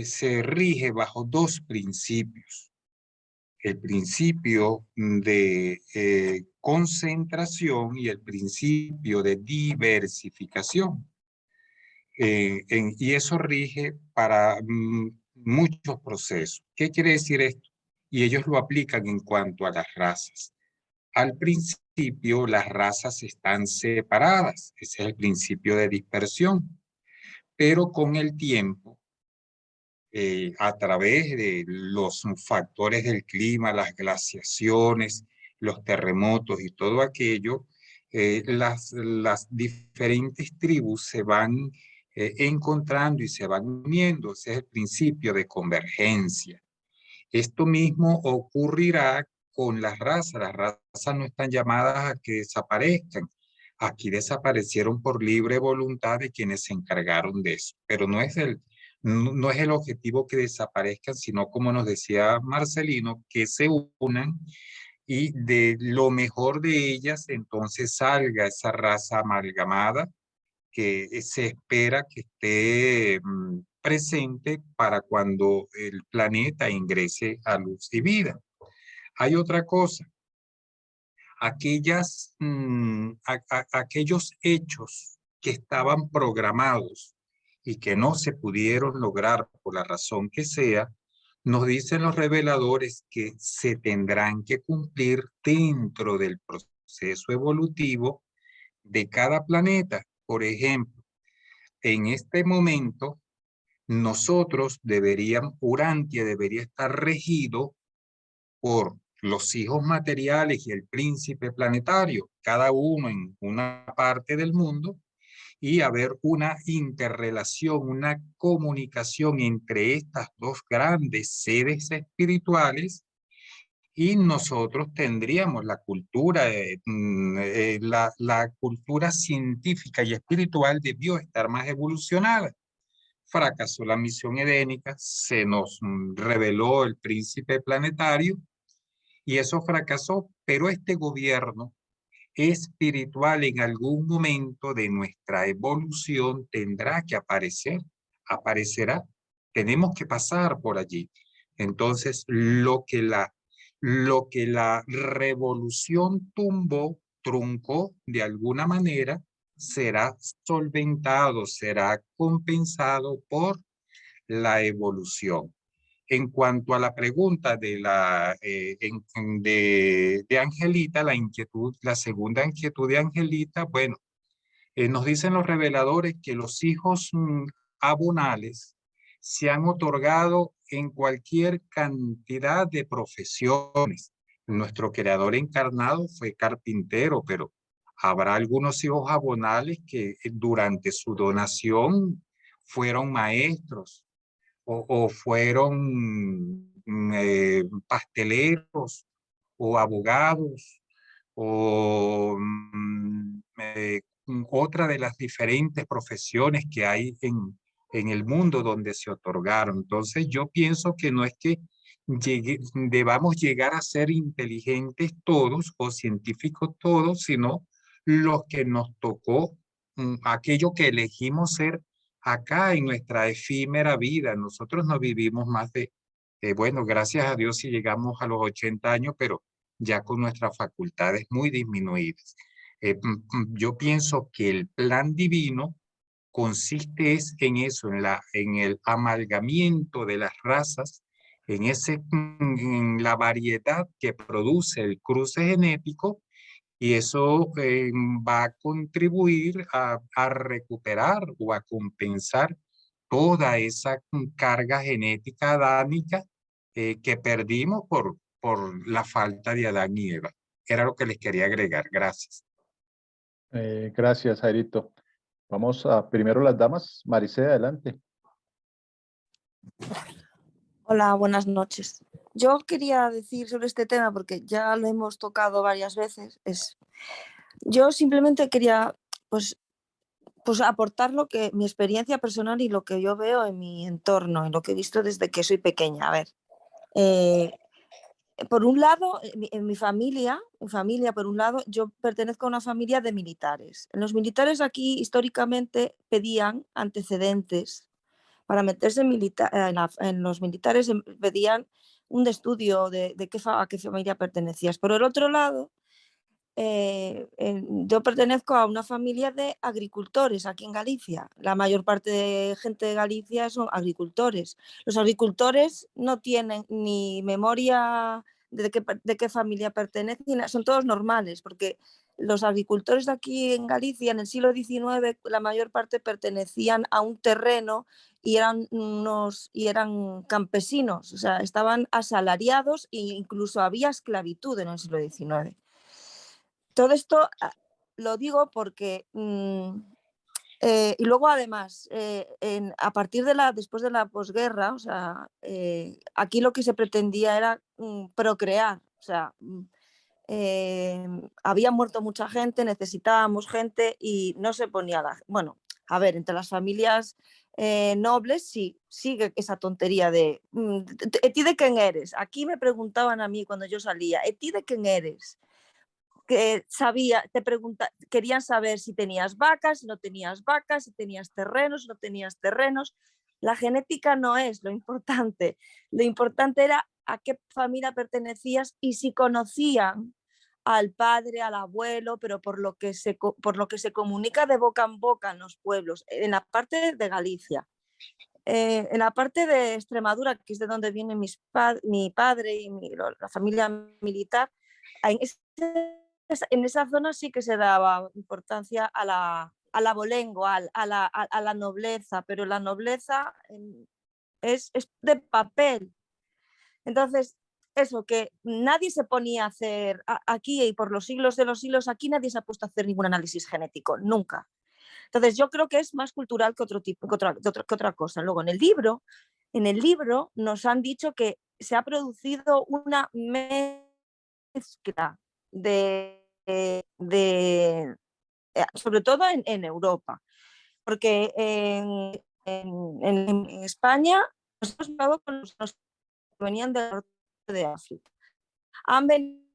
se rige bajo dos principios. El principio de concentración y el principio de diversificación. Y eso rige para muchos procesos. ¿Qué quiere decir esto? Y ellos lo aplican en cuanto a las razas. Al principio, las razas están separadas. Ese es el principio de dispersión. Pero con el tiempo, a través de los factores del clima, las glaciaciones, los terremotos y todo aquello, las diferentes tribus se van encontrando y se van uniendo. Ese es el principio de convergencia. Esto mismo ocurrirá con las razas. Las razas no están llamadas a que desaparezcan. Aquí desaparecieron por libre voluntad de quienes se encargaron de eso. Pero no es el objetivo que desaparezcan, sino, como nos decía Marcelino, que se unan y de lo mejor de ellas entonces salga esa raza amalgamada que se espera que esté presente para cuando el planeta ingrese a luz y vida. Hay otra cosa. Aquellos hechos que estaban programados y que no se pudieron lograr por la razón que sea, nos dicen los reveladores que se tendrán que cumplir dentro del proceso evolutivo de cada planeta. Por ejemplo, en este momento, Urantia debería estar regido por los hijos materiales y el príncipe planetario, cada uno en una parte del mundo, y haber una interrelación, una comunicación entre estas dos grandes sedes espirituales, y nosotros tendríamos la cultura, la cultura científica y espiritual debió estar más evolucionada. Fracasó la misión edénica, se nos reveló el príncipe planetario, y eso fracasó, pero este gobierno espiritual en algún momento de nuestra evolución tendrá que aparecerá. Tenemos que pasar por allí. Entonces, lo que la revolución truncó de alguna manera, será solventado, será compensado por la evolución. En cuanto a la pregunta de Angelita, la segunda inquietud de Angelita, bueno, nos dicen los reveladores que los hijos abunales se han otorgado en cualquier cantidad de profesiones. Nuestro creador encarnado fue carpintero, pero habrá algunos hijos abunales que durante su donación fueron maestros, o fueron pasteleros, o abogados, o otra de las diferentes profesiones que hay en el mundo donde se otorgaron. Entonces yo pienso que no es que debamos llegar a ser inteligentes todos o científicos todos, sino los que nos tocó, aquello que elegimos ser acá en nuestra efímera vida. Nosotros no vivimos más de, bueno, gracias a Dios si llegamos a los 80 años, pero ya con nuestras facultades muy disminuidas. Yo pienso que el plan divino consiste en eso, en el amalgamiento de las razas, en la variedad que produce el cruce genético, Y eso va a contribuir a recuperar o a compensar toda esa carga genética adámica que perdimos por la falta de Adán y Eva. Era lo que les quería agregar. Gracias. Gracias, Jairito. Vamos a primero las damas. Maricé, adelante. Hola, buenas noches. Yo quería decir sobre este tema, porque ya lo hemos tocado varias veces, yo simplemente quería pues aportar mi experiencia personal y lo que yo veo en mi entorno, en lo que he visto desde que soy pequeña. A ver, por un lado, en mi familia, por un lado, yo pertenezco a una familia de militares. En los militares aquí históricamente pedían antecedentes. Para meterse en los militares pedían un estudio a qué familia pertenecías. Por el otro lado, yo pertenezco a una familia de agricultores aquí en Galicia. La mayor parte de gente de Galicia son agricultores. Los agricultores no tienen ni memoria de qué familia pertenecen, son todos normales, porque los agricultores de aquí en Galicia en el siglo XIX, la mayor parte pertenecían a un terreno y eran campesinos, o sea, estaban asalariados e incluso había esclavitud en el siglo XIX. Todo esto lo digo porque, y luego además, a partir después de la posguerra, o sea, aquí lo que se pretendía era procrear, o sea, había muerto mucha gente, necesitábamos gente y no se ponía bueno, a ver, entre las familias nobles sí, sigue esa tontería de ¿ti de quién eres? Aquí me preguntaban a mí cuando yo salía, ¿ti de quién eres? Que querían saber si tenías vacas, si no tenías vacas, si tenías terrenos, si no tenías terrenos. La genética no es lo importante era a qué familia pertenecías y si conocían al padre, al abuelo, pero por lo que se comunica de boca en boca en los pueblos, en la parte de Galicia. En la parte de Extremadura, que es de donde viene mi padre y la familia militar, en esa zona sí que se daba importancia a la abolengo, a la nobleza, pero la nobleza es de papel. Entonces, eso, que nadie se ponía a hacer aquí y por los siglos de los siglos, aquí nadie se ha puesto a hacer ningún análisis genético, nunca. Entonces, yo creo que es más cultural que otra cosa. Luego, en el libro nos han dicho que se ha producido una mezcla sobre todo en Europa, porque en España nos hemos quedado con los que venían del norte de África. Han venido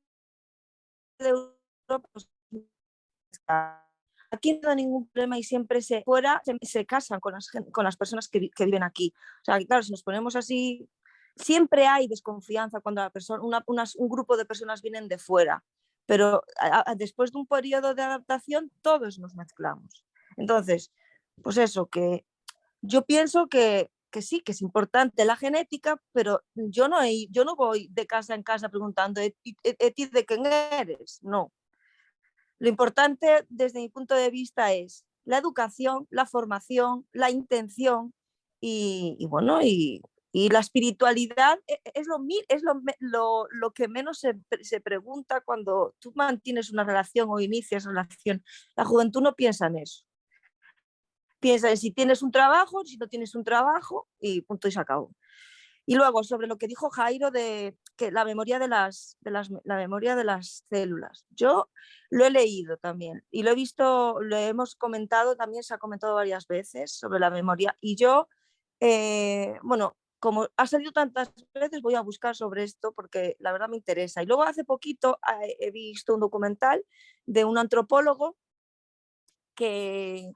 de Europa, pues, aquí no hay ningún problema y siempre se casan con las personas que viven aquí. O sea, claro, si nos ponemos así, siempre hay desconfianza cuando un grupo de personas vienen de fuera, pero después de un periodo de adaptación todos nos mezclamos. Entonces, pues eso, que yo pienso que sí, que es importante la genética, pero yo no voy de casa en casa preguntando ¿de quién eres? No. Lo importante desde mi punto de vista es la educación, la formación, la intención y la espiritualidad es lo que menos se pregunta cuando tú mantienes una relación o inicias relación. La juventud no piensa en eso. Piensa en si tienes un trabajo, si no tienes un trabajo y punto y se acabó. Y luego sobre lo que dijo Jairo de que la memoria de las células. Yo lo he leído también y lo he visto, lo hemos comentado, también se ha comentado varias veces sobre la memoria y yo, como ha salido tantas veces voy a buscar sobre esto porque la verdad me interesa. Y luego hace poquito he visto un documental de un antropólogo que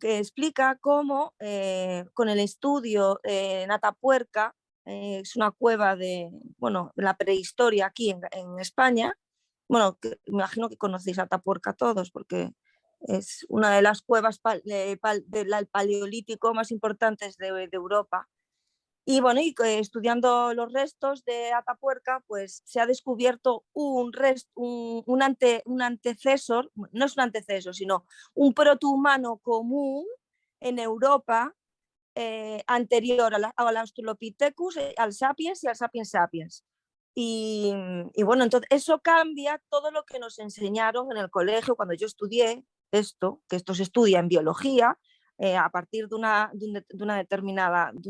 explica cómo con el estudio en Atapuerca, es una cueva de la prehistoria aquí en España. Bueno, imagino que conocéis Atapuerca todos porque es una de las cuevas del Paleolítico más importantes de Europa. Y bueno, estudiando los restos de Atapuerca, pues se ha descubierto un antecesor, no es un antecesor, sino un protohumano común en Europa anterior al Australopithecus, al Sapiens y al Sapiens sapiens. Y bueno, entonces eso cambia todo lo que nos enseñaron en el colegio cuando yo estudié esto, que esto se estudia en biología, a partir de un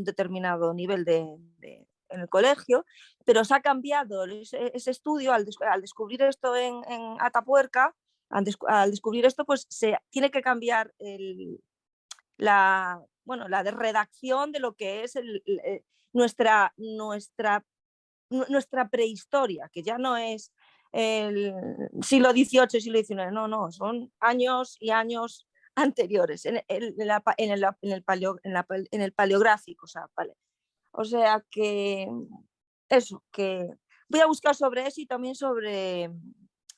determinado nivel en el colegio, pero se ha cambiado ese estudio al descubrir esto en Atapuerca, al descubrir esto, pues se tiene que cambiar la redacción de lo que es nuestra prehistoria, que ya no es el siglo XVIII, siglo XIX, no, son años y años anteriores en el paleográfico. O sea que eso, que voy a buscar sobre eso y también sobre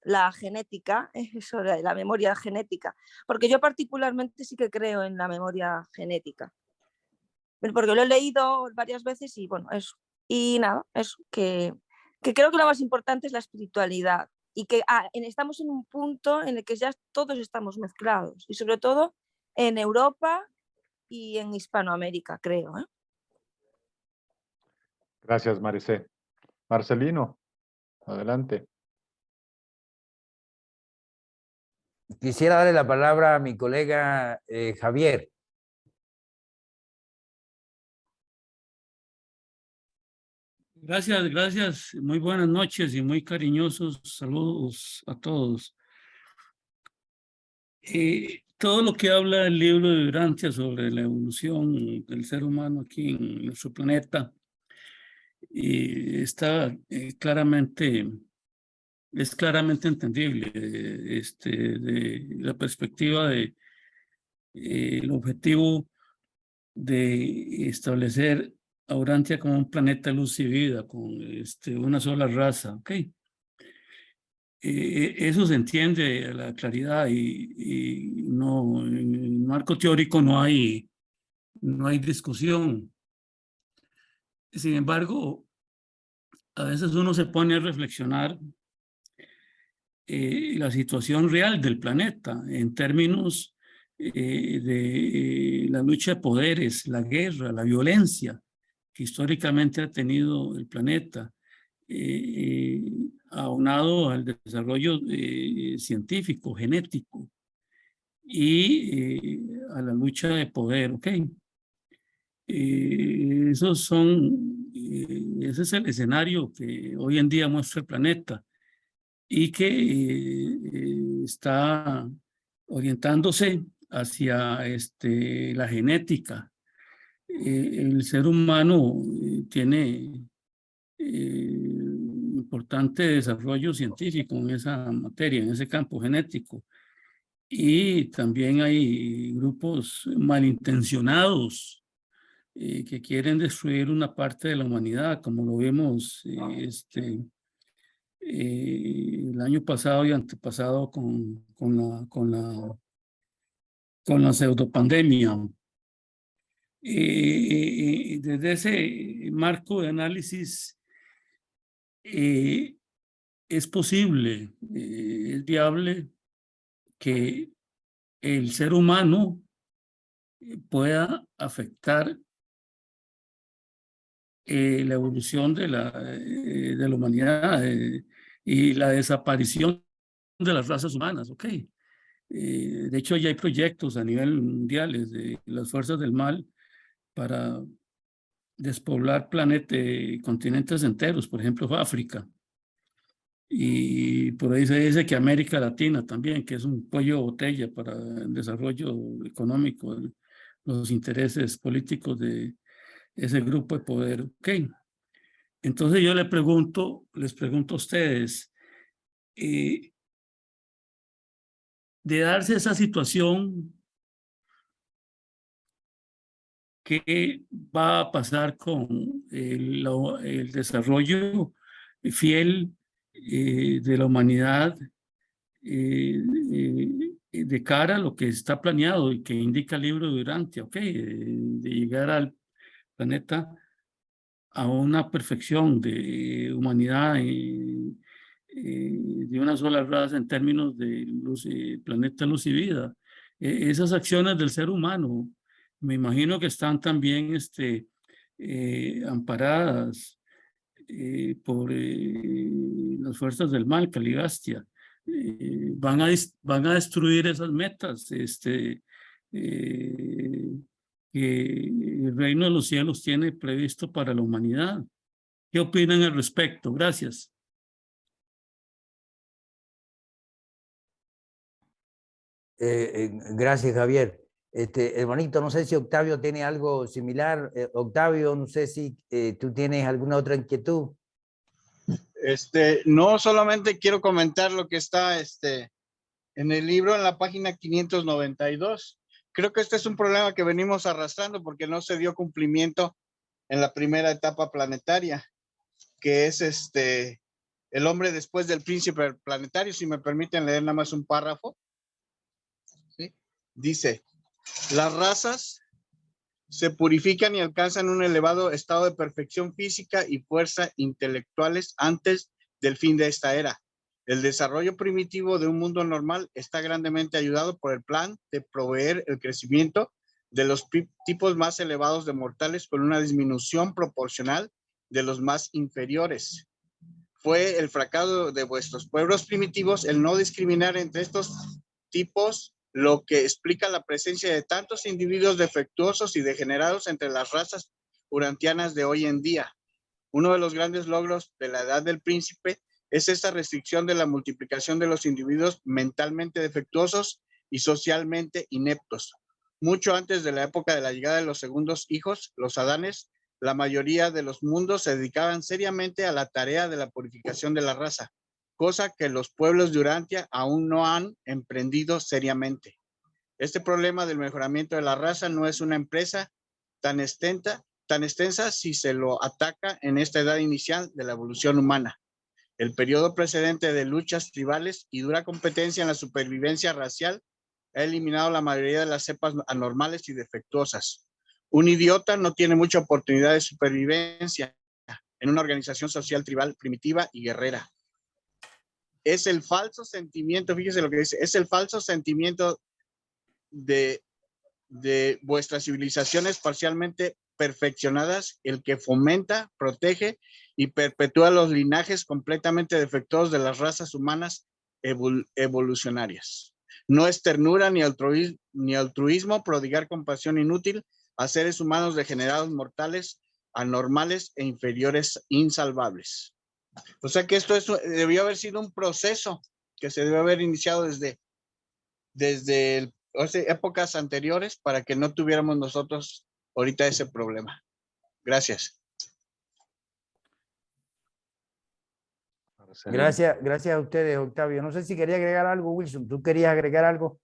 la genética, sobre la memoria genética, porque yo particularmente sí que creo en la memoria genética, porque lo he leído varias veces y bueno, eso. Y nada, eso, que creo que lo más importante es la espiritualidad y que estamos en un punto en el que ya todos estamos mezclados y sobre todo en Europa y en Hispanoamérica, creo. Gracias, Maricé. Marcelino, adelante. Quisiera darle la palabra a mi colega Javier. Gracias, gracias. Muy buenas noches y muy cariñosos saludos a todos. Todo lo que habla el libro de Urantia sobre la evolución del ser humano aquí en nuestro planeta está claramente entendible de la perspectiva de el objetivo de establecer a Urantia como un planeta luz y vida con una sola raza, ¿ok? Eso se entiende a la claridad y no, en el marco teórico no hay discusión. Sin embargo, a veces uno se pone a reflexionar la situación real del planeta en términos de la lucha de poderes, la guerra, la violencia que históricamente ha tenido el planeta, aunado al desarrollo científico, genético y a la lucha de poder, ¿ok? Ese es el escenario que hoy en día muestra el planeta y que está orientándose hacia la genética. El ser humano tiene importante desarrollo científico en esa materia, en ese campo genético. Y también hay grupos malintencionados que quieren destruir una parte de la humanidad, como lo vimos el año pasado y antepasado con la pseudopandemia. Desde ese marco de análisis es posible, es viable que el ser humano pueda afectar la evolución de la humanidad y la desaparición de las razas humanas, ¿ok? De hecho, ya hay proyectos a nivel mundial de las fuerzas del mal para despoblar continentes enteros, por ejemplo, África. Y por ahí se dice que América Latina también, que es un cuello de botella para el desarrollo económico, los intereses políticos de ese grupo de poder. Ok. Entonces yo les pregunto a ustedes, de darse esa situación, ¿qué va a pasar con el desarrollo fiel de la humanidad de cara a lo que está planeado y que indica el libro de Urantia, ¿ok? De llegar al planeta a una perfección de humanidad de una sola raza en términos de luz, planeta, luz y vida. Esas acciones del ser humano, me imagino que están también amparadas por las fuerzas del mal, Caligastia. Van a destruir esas metas que el reino de los cielos tiene previsto para la humanidad. ¿Qué opinan al respecto? Gracias. Gracias, Javier. Hermanito, no sé si Octavio tiene algo similar. Octavio, no sé si tú tienes alguna otra inquietud. No, solamente quiero comentar lo que está en el libro, en la página 592. Creo que este es un problema que venimos arrastrando porque no se dio cumplimiento en la primera etapa planetaria, que es el hombre después del príncipe planetario. Si me permiten leer nada más un párrafo. ¿Sí? Dice, las razas se purifican y alcanzan un elevado estado de perfección física y fuerza intelectuales antes del fin de esta era. El desarrollo primitivo de un mundo normal está grandemente ayudado por el plan de proveer el crecimiento de los tipos más elevados de mortales con una disminución proporcional de los más inferiores. Fue el fracaso de vuestros pueblos primitivos el no discriminar entre estos tipos, lo que explica la presencia de tantos individuos defectuosos y degenerados entre las razas urantianas de hoy en día. Uno de los grandes logros de la Edad del Príncipe es esta restricción de la multiplicación de los individuos mentalmente defectuosos y socialmente ineptos. Mucho antes de la época de la llegada de los segundos hijos, los Adanes, la mayoría de los mundos se dedicaban seriamente a la tarea de la purificación de la raza, cosa que los pueblos de Urantia aún no han emprendido seriamente. Este problema del mejoramiento de la raza no es una empresa tan extensa si se lo ataca en esta edad inicial de la evolución humana. El periodo precedente de luchas tribales y dura competencia en la supervivencia racial ha eliminado la mayoría de las cepas anormales y defectuosas. Un idiota no tiene mucha oportunidad de supervivencia en una organización social tribal primitiva y guerrera. Es el falso sentimiento, fíjese lo que dice, es el falso sentimiento de vuestras civilizaciones parcialmente perfeccionadas el que fomenta, protege y perpetúa los linajes completamente defectuosos de las razas humanas evolucionarias. No es ternura ni altruismo prodigar compasión inútil a seres humanos degenerados, mortales, anormales e inferiores, insalvables. O sea que esto debió haber sido un proceso que se debió haber iniciado desde épocas anteriores para que no tuviéramos nosotros ahorita ese problema. Gracias. Gracias a ustedes, Octavio. No sé si quería agregar algo, Wilson. ¿Tú querías agregar algo?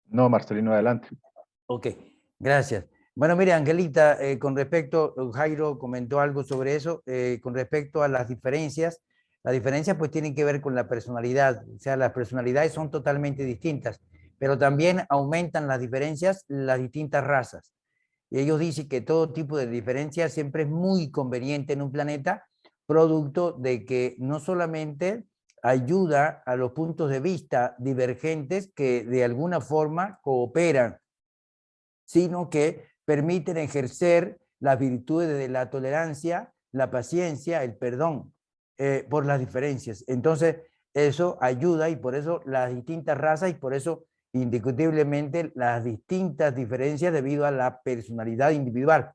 No, Marcelino, adelante. Ok, gracias. Bueno, mire, Angelita, con respecto, Jairo comentó algo sobre eso, con respecto a las diferencias pues tienen que ver con la personalidad, o sea, las personalidades son totalmente distintas, pero también aumentan las diferencias las distintas razas. Y ellos dicen que todo tipo de diferencias siempre es muy conveniente en un planeta, producto de que no solamente ayuda a los puntos de vista divergentes que de alguna forma cooperan, sino que permiten ejercer las virtudes de la tolerancia, la paciencia, el perdón por las diferencias. Entonces, eso ayuda y por eso las distintas razas y por eso indiscutiblemente las distintas diferencias debido a la personalidad individual.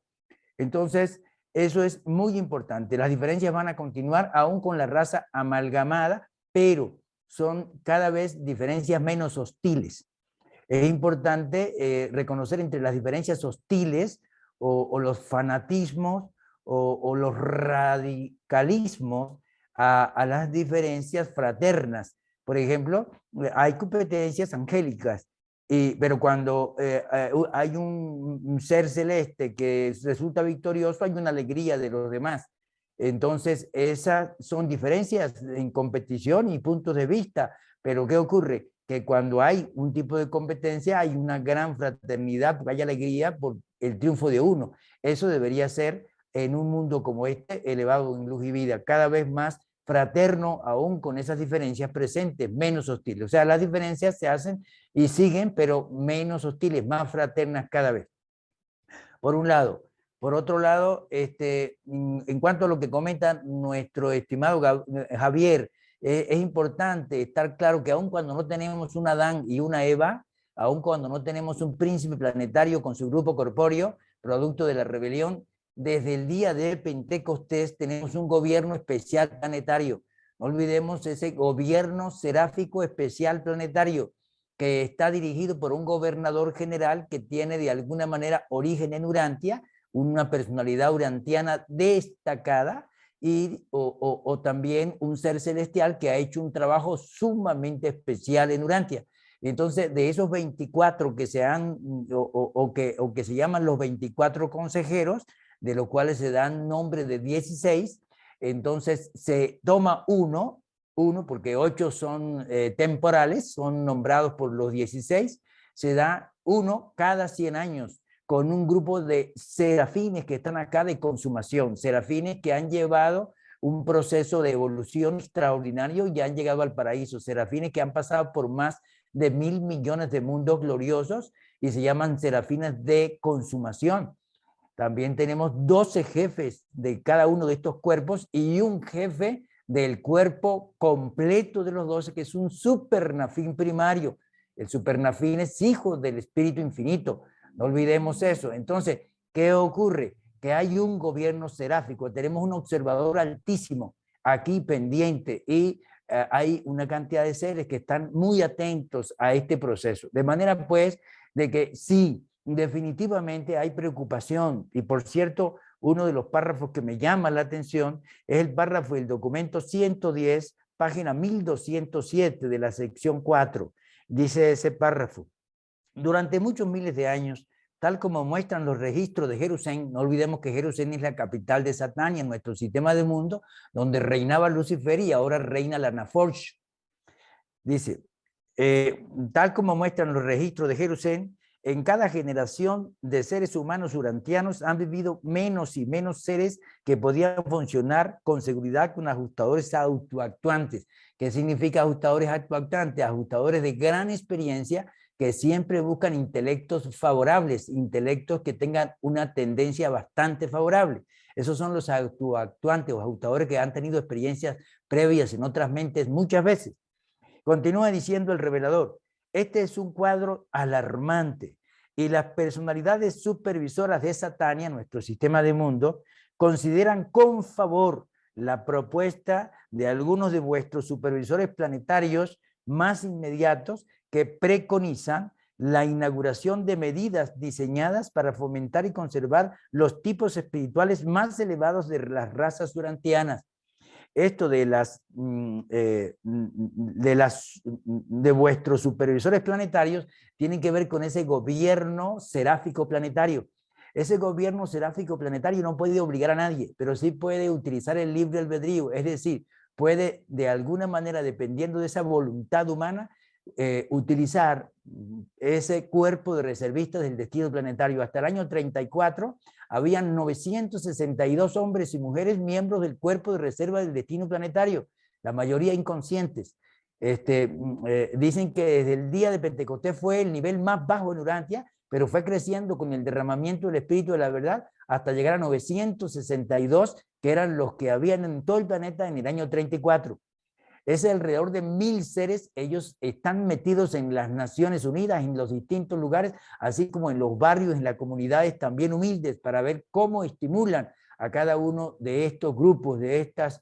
Entonces, eso es muy importante. Las diferencias van a continuar aún con la raza amalgamada, pero son cada vez diferencias menos hostiles. Es importante reconocer entre las diferencias hostiles o los fanatismos o los radicalismos a las diferencias fraternas. Por ejemplo, hay competencias angélicas, pero cuando hay un ser celeste que resulta victorioso, hay una alegría de los demás. Entonces, esas son diferencias en competición y puntos de vista. Pero ¿qué ocurre? Que cuando hay un tipo de competencia hay una gran fraternidad, porque hay alegría por el triunfo de uno. Eso debería ser en un mundo como este, elevado en luz y vida, cada vez más fraterno, aún con esas diferencias presentes, menos hostiles. O sea, las diferencias se hacen y siguen, pero menos hostiles, más fraternas cada vez. Por un lado. Por otro lado, en cuanto a lo que comenta nuestro estimado Javier, es importante estar claro que aun cuando no tenemos un Adán y una Eva, aun cuando no tenemos un príncipe planetario con su grupo corpóreo, producto de la rebelión, desde el día del Pentecostés tenemos un gobierno especial planetario. No olvidemos ese gobierno seráfico especial planetario, que está dirigido por un gobernador general que tiene de alguna manera origen en Urantia, una personalidad urantiana destacada, o también un ser celestial que ha hecho un trabajo sumamente especial en Urantia. Entonces, de esos 24 que se han, que se llaman los 24 consejeros, de los cuales se dan nombre de 16, entonces se toma uno, porque 8 son temporales, son nombrados por los 16, se da uno cada 100 años, con un grupo de serafines que están acá de consumación, serafines que han llevado un proceso de evolución extraordinario y han llegado al paraíso, serafines que han pasado por más de 1.000 millones de mundos gloriosos y se llaman serafines de consumación. También tenemos 12 jefes de cada uno de estos cuerpos y un jefe del cuerpo completo de los 12, que es un supernafín primario. El supernafín es hijo del Espíritu Infinito. No olvidemos eso. Entonces, ¿qué ocurre? Que hay un gobierno seráfico, tenemos un observador altísimo aquí pendiente y hay una cantidad de seres que están muy atentos a este proceso. De manera pues de que sí, definitivamente hay preocupación. Y por cierto, uno de los párrafos que me llama la atención es el párrafo del documento 110, página 1207 de la sección 4. Dice ese párrafo: durante muchos miles de años, tal como muestran los registros de Jerusalén, no olvidemos que Jerusalén es la capital de Satán y en nuestro sistema de mundo, donde reinaba Lucifer y ahora reina la Naforch. Dice, tal como muestran los registros de Jerusalén, en cada generación de seres humanos urantianos han vivido menos y menos seres que podían funcionar con seguridad con ajustadores autoactuantes. ¿Qué significa ajustadores autoactuantes? Ajustadores de gran experiencia que siempre buscan intelectos favorables, intelectos que tengan una tendencia bastante favorable. Esos son los autoactuantes o ajustadores que han tenido experiencias previas en otras mentes muchas veces. Continúa diciendo el revelador: este es un cuadro alarmante y las personalidades supervisoras de Satania, nuestro sistema de mundo, consideran con favor la propuesta de algunos de vuestros supervisores planetarios más inmediatos que preconizan la inauguración de medidas diseñadas para fomentar y conservar los tipos espirituales más elevados de las razas urantianas. Esto de vuestros supervisores planetarios tienen que ver con ese gobierno seráfico planetario. Ese gobierno seráfico planetario no puede obligar a nadie, pero sí puede utilizar el libre albedrío, es decir, puede de alguna manera, dependiendo de esa voluntad humana, utilizar ese cuerpo de reservistas del destino planetario. Hasta el año 34 habían 962 hombres y mujeres miembros del cuerpo de reserva del destino planetario, la mayoría inconscientes. Dicen que desde el día de Pentecostés fue el nivel más bajo en Urantia, pero fue creciendo con el derramamiento del Espíritu de la Verdad hasta llegar a 962, que eran los que habían en todo el planeta en el año 34. Es alrededor de 1000 seres, ellos están metidos en las Naciones Unidas, en los distintos lugares, así como en los barrios, en las comunidades también humildes, para ver cómo estimulan a cada uno de estos grupos, de estas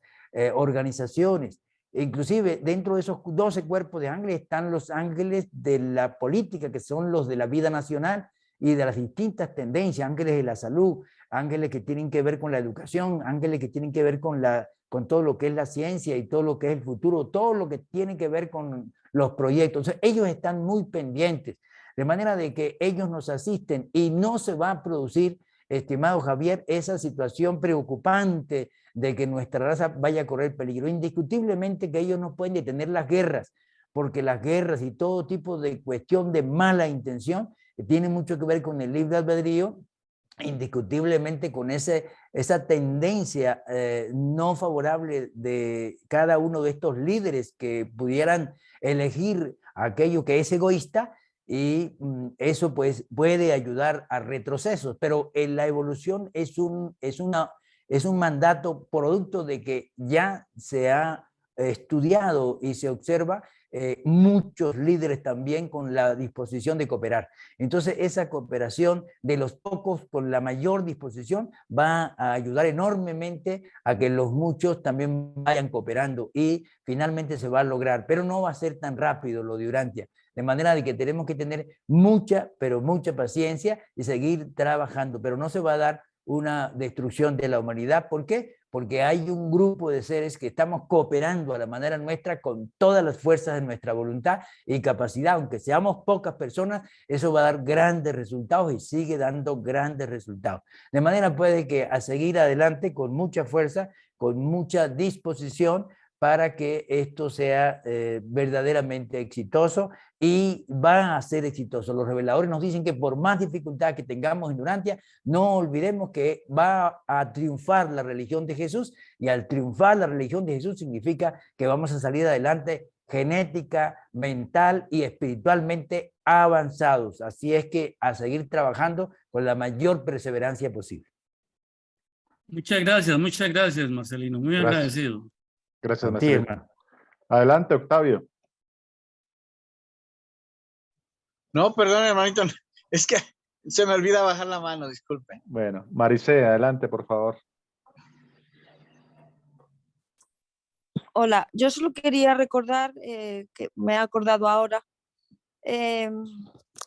organizaciones. Inclusive dentro de esos 12 cuerpos de ángeles están los ángeles de la política, que son los de la vida nacional y de las distintas tendencias, ángeles de la salud, ángeles que tienen que ver con la educación, ángeles que tienen que ver con todo lo que es la ciencia y todo lo que es el futuro, todo lo que tiene que ver con los proyectos. Entonces, ellos están muy pendientes, de manera de que ellos nos asisten y no se va a producir, estimado Javier, esa situación preocupante de que nuestra raza vaya a correr peligro. Indiscutiblemente que ellos no pueden detener las guerras, porque las guerras y todo tipo de cuestión de mala intención tiene mucho que ver con el libre albedrío indiscutiblemente con esa tendencia no favorable de cada uno de estos líderes que pudieran elegir aquello que es egoísta, y eso pues puede ayudar a retrocesos, pero en la evolución es un mandato producto de que ya se ha estudiado y se observa muchos líderes también con la disposición de cooperar. Entonces, esa cooperación de los pocos con la mayor disposición va a ayudar enormemente a que los muchos también vayan cooperando y finalmente se va a lograr, pero no va a ser tan rápido lo de Urantia. De manera de que tenemos que tener mucha, pero mucha paciencia y seguir trabajando, pero no se va a dar una destrucción de la humanidad. ¿Por qué? Porque hay un grupo de seres que estamos cooperando a la manera nuestra con todas las fuerzas de nuestra voluntad y capacidad. Aunque seamos pocas personas, eso va a dar grandes resultados y sigue dando grandes resultados. De manera puede que a seguir adelante con mucha fuerza, con mucha disposición, para que esto sea verdaderamente exitoso, y van a ser exitosos. Los reveladores nos dicen que por más dificultad que tengamos en Urantia, no olvidemos que va a triunfar la religión de Jesús, y al triunfar la religión de Jesús significa que vamos a salir adelante genética, mental y espiritualmente avanzados. Así es que a seguir trabajando con la mayor perseverancia posible. Muchas gracias, Marcelino. Muy agradecido. Gracias, A ti, Marcelino. hermano. Adelante, Octavio. No, perdón, hermanito. Es que se me olvida bajar la mano, disculpe. Bueno, Maricé, adelante, por favor. Hola, yo solo quería recordar, que me he acordado ahora,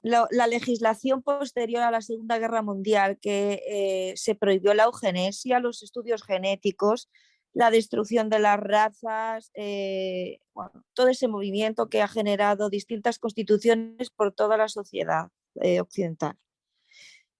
la legislación posterior a la Segunda Guerra Mundial, que se prohibió la eugenesia, los estudios genéticos, la destrucción de las razas, bueno, todo ese movimiento que ha generado distintas constituciones por toda la sociedad occidental.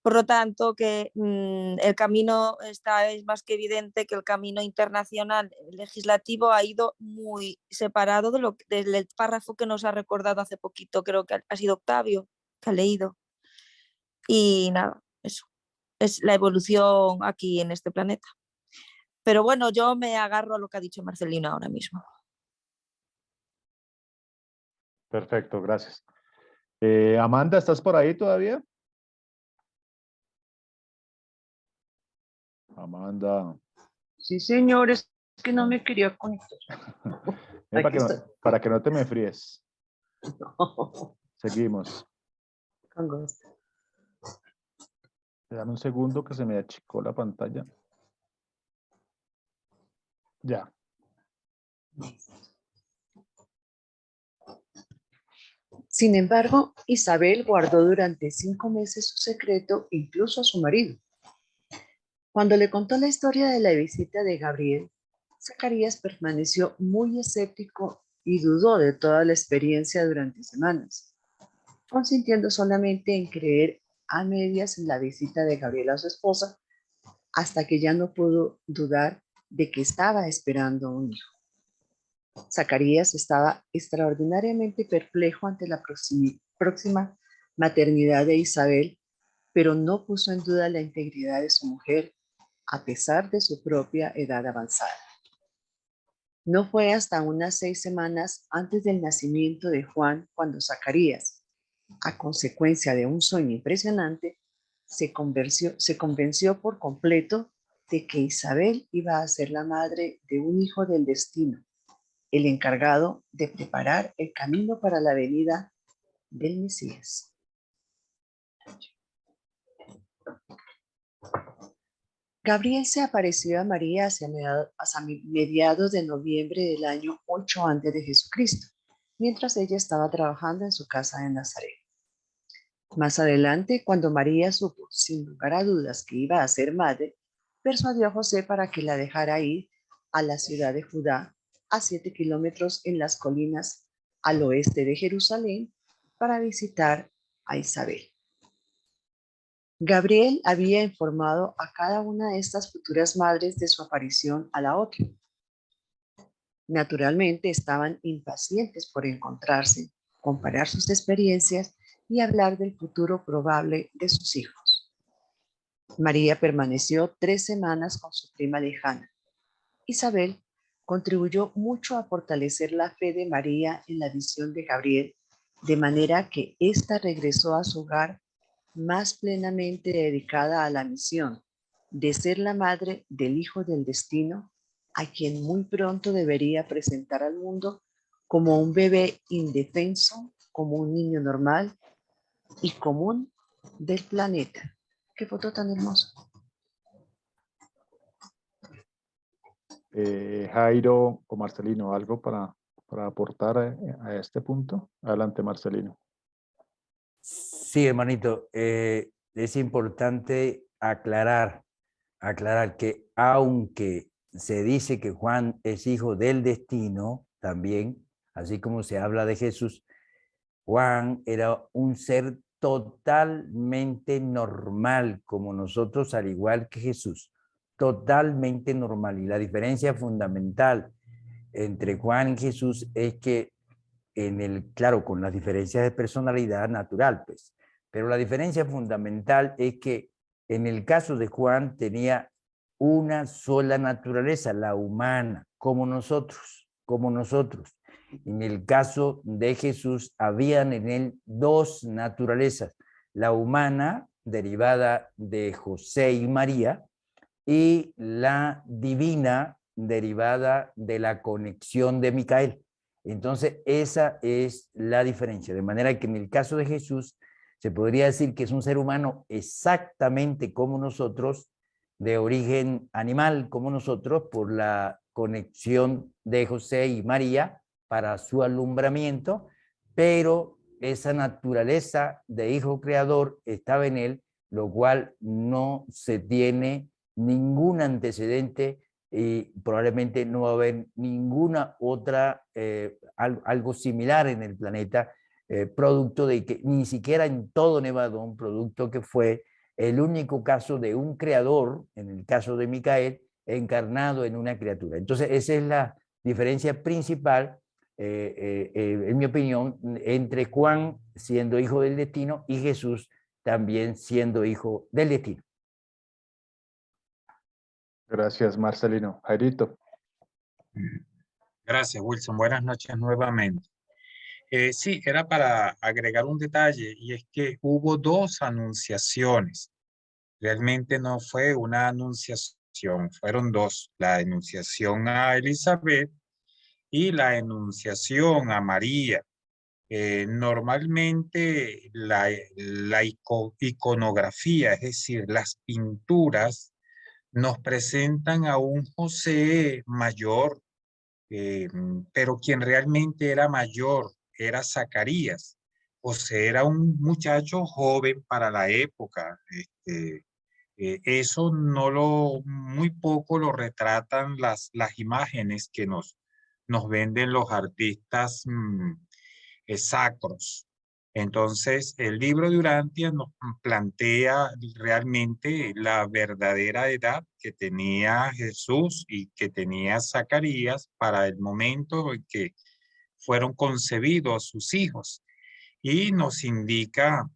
Por lo tanto, que el camino es más que evidente que el camino internacional legislativo ha ido muy separado del párrafo que nos ha recordado hace poquito, creo que ha sido Octavio, que ha leído. Y nada, eso es la evolución aquí en este planeta. Pero bueno, yo me agarro a lo que ha dicho Marcelino ahora mismo. Perfecto, gracias. Amanda, ¿estás por ahí todavía? Amanda. Sí, señores, es que no me quería conectar. Para que no te me fríes. No. Seguimos. Con gusto. Dame un segundo que se me achicó la pantalla. Ya. Sin embargo, Isabel guardó durante 5 meses su secreto, incluso a su marido. Cuando le contó la historia de la visita de Gabriel, Zacarías permaneció muy escéptico y dudó de toda la experiencia durante semanas, consintiendo solamente en creer a medias en la visita de Gabriel a su esposa, hasta que ya no pudo dudar de que estaba esperando un hijo. Zacarías estaba extraordinariamente perplejo ante la próxima maternidad de Isabel, pero no puso en duda la integridad de su mujer, a pesar de su propia edad avanzada. No fue hasta unas 6 semanas antes del nacimiento de Juan cuando Zacarías, a consecuencia de un sueño impresionante, se convenció por completo de que Isabel iba a ser la madre de un hijo del destino, el encargado de preparar el camino para la venida del Mesías. Gabriel se apareció a María hacia mediados de noviembre del año 8 antes de Jesucristo, mientras ella estaba trabajando en su casa en Nazaret. Más adelante, cuando María supo, sin lugar a dudas, que iba a ser madre, persuadió a José para que la dejara ir a la ciudad de Judá, a 7 kilómetros en las colinas al oeste de Jerusalén, para visitar a Isabel. Gabriel había informado a cada una de estas futuras madres de su aparición a la otra. Naturalmente estaban impacientes por encontrarse, comparar sus experiencias y hablar del futuro probable de sus hijos. María permaneció 3 semanas con su prima lejana. Isabel contribuyó mucho a fortalecer la fe de María en la visión de Gabriel, de manera que ésta regresó a su hogar más plenamente dedicada a la misión de ser la madre del Hijo del Destino, a quien muy pronto debería presentar al mundo como un bebé indefenso, como un niño normal y común del planeta. Qué foto tan hermosa. Jairo o Marcelino, ¿algo para aportar a este punto? Adelante, Marcelino. Sí, hermanito, es importante aclarar que aunque se dice que Juan es hijo del destino, también, así como se habla de Jesús, Juan era un ser totalmente normal como nosotros, al igual que Jesús, totalmente normal. Y la diferencia fundamental entre Juan y Jesús es que claro, con las diferencias de personalidad natural, pues, pero la diferencia fundamental es que en el caso de Juan tenía una sola naturaleza, la humana, como nosotros, como nosotros. En el caso de Jesús, habían en él 2 naturalezas, la humana, derivada de José y María, y la divina, derivada de la conexión de Micael. Entonces, esa es la diferencia. De manera que en el caso de Jesús, se podría decir que es un ser humano exactamente como nosotros, de origen animal como nosotros, por la conexión de José y María para su alumbramiento, pero esa naturaleza de hijo creador estaba en él, lo cual no se tiene ningún antecedente y probablemente no va a haber ninguna otra, algo similar en el planeta, producto de que ni siquiera en todo Nevado, un producto que fue el único caso de un creador, en el caso de Micael, encarnado en una criatura. Entonces, esa es la diferencia principal, en mi opinión, entre Juan siendo hijo del destino y Jesús también siendo hijo del destino. Gracias, Marcelino. Jairito. Gracias, Wilson. Buenas noches nuevamente. Sí, era para agregar un detalle, y es que hubo 2 anunciaciones. Realmente no fue una anunciación, fueron 2. La anunciación a Elizabeth y la anunciación a María. Normalmente la iconografía, es decir, las pinturas, nos presentan a un José mayor, pero quien realmente era mayor era Zacarías. José era un muchacho joven para la época. Eso muy poco lo retratan las imágenes que nos venden los artistas sacros. Entonces, el libro de Urantia nos plantea realmente la verdadera edad que tenía Jesús y que tenía Zacarías para el momento en que fueron concebidos sus hijos. Y nos indica,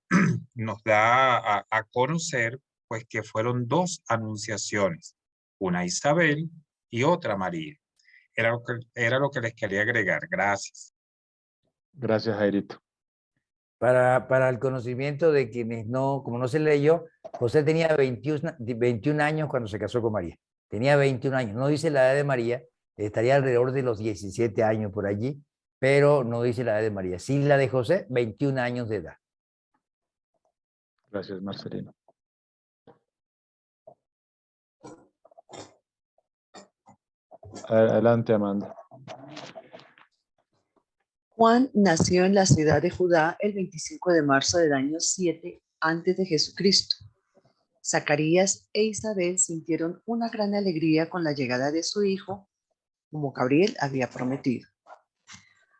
nos da a conocer, pues, que fueron 2 anunciaciones, una Isabel y otra María. Era lo que les quería agregar. Gracias. Gracias, Jairito. Para el conocimiento de quienes no, como no se leyó, José tenía 21 años cuando se casó con María. Tenía 21 años. No dice la edad de María, estaría alrededor de los 17 años por allí, pero no dice la edad de María. Sí, la de José, 21 años de edad. Gracias, Marcelino. Adelante, Amanda. Juan nació en la ciudad de Judá el 25 de marzo del año 7 antes de Jesucristo. Zacarías e Isabel sintieron una gran alegría con la llegada de su hijo, como Gabriel había prometido.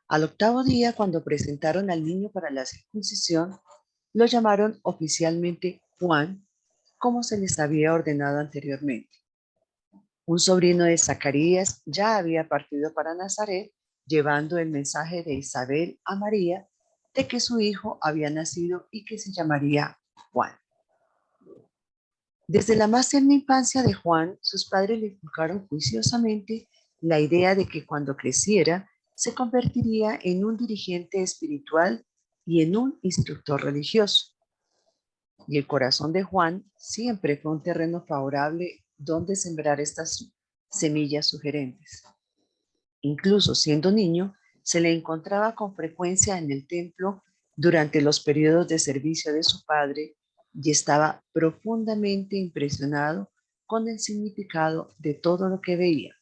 Al 8º día, cuando presentaron al niño para la circuncisión, lo llamaron oficialmente Juan, como se les había ordenado anteriormente. Un sobrino de Zacarías ya había partido para Nazaret, llevando el mensaje de Isabel a María de que su hijo había nacido y que se llamaría Juan. Desde la más tierna infancia de Juan, sus padres le inculcaron juiciosamente la idea de que cuando creciera se convertiría en un dirigente espiritual y en un instructor religioso. Y el corazón de Juan siempre fue un terreno favorable donde sembrar estas semillas sugerentes. Incluso siendo niño, se le encontraba con frecuencia en el templo durante los periodos de servicio de su padre y estaba profundamente impresionado con el significado de todo lo que veía.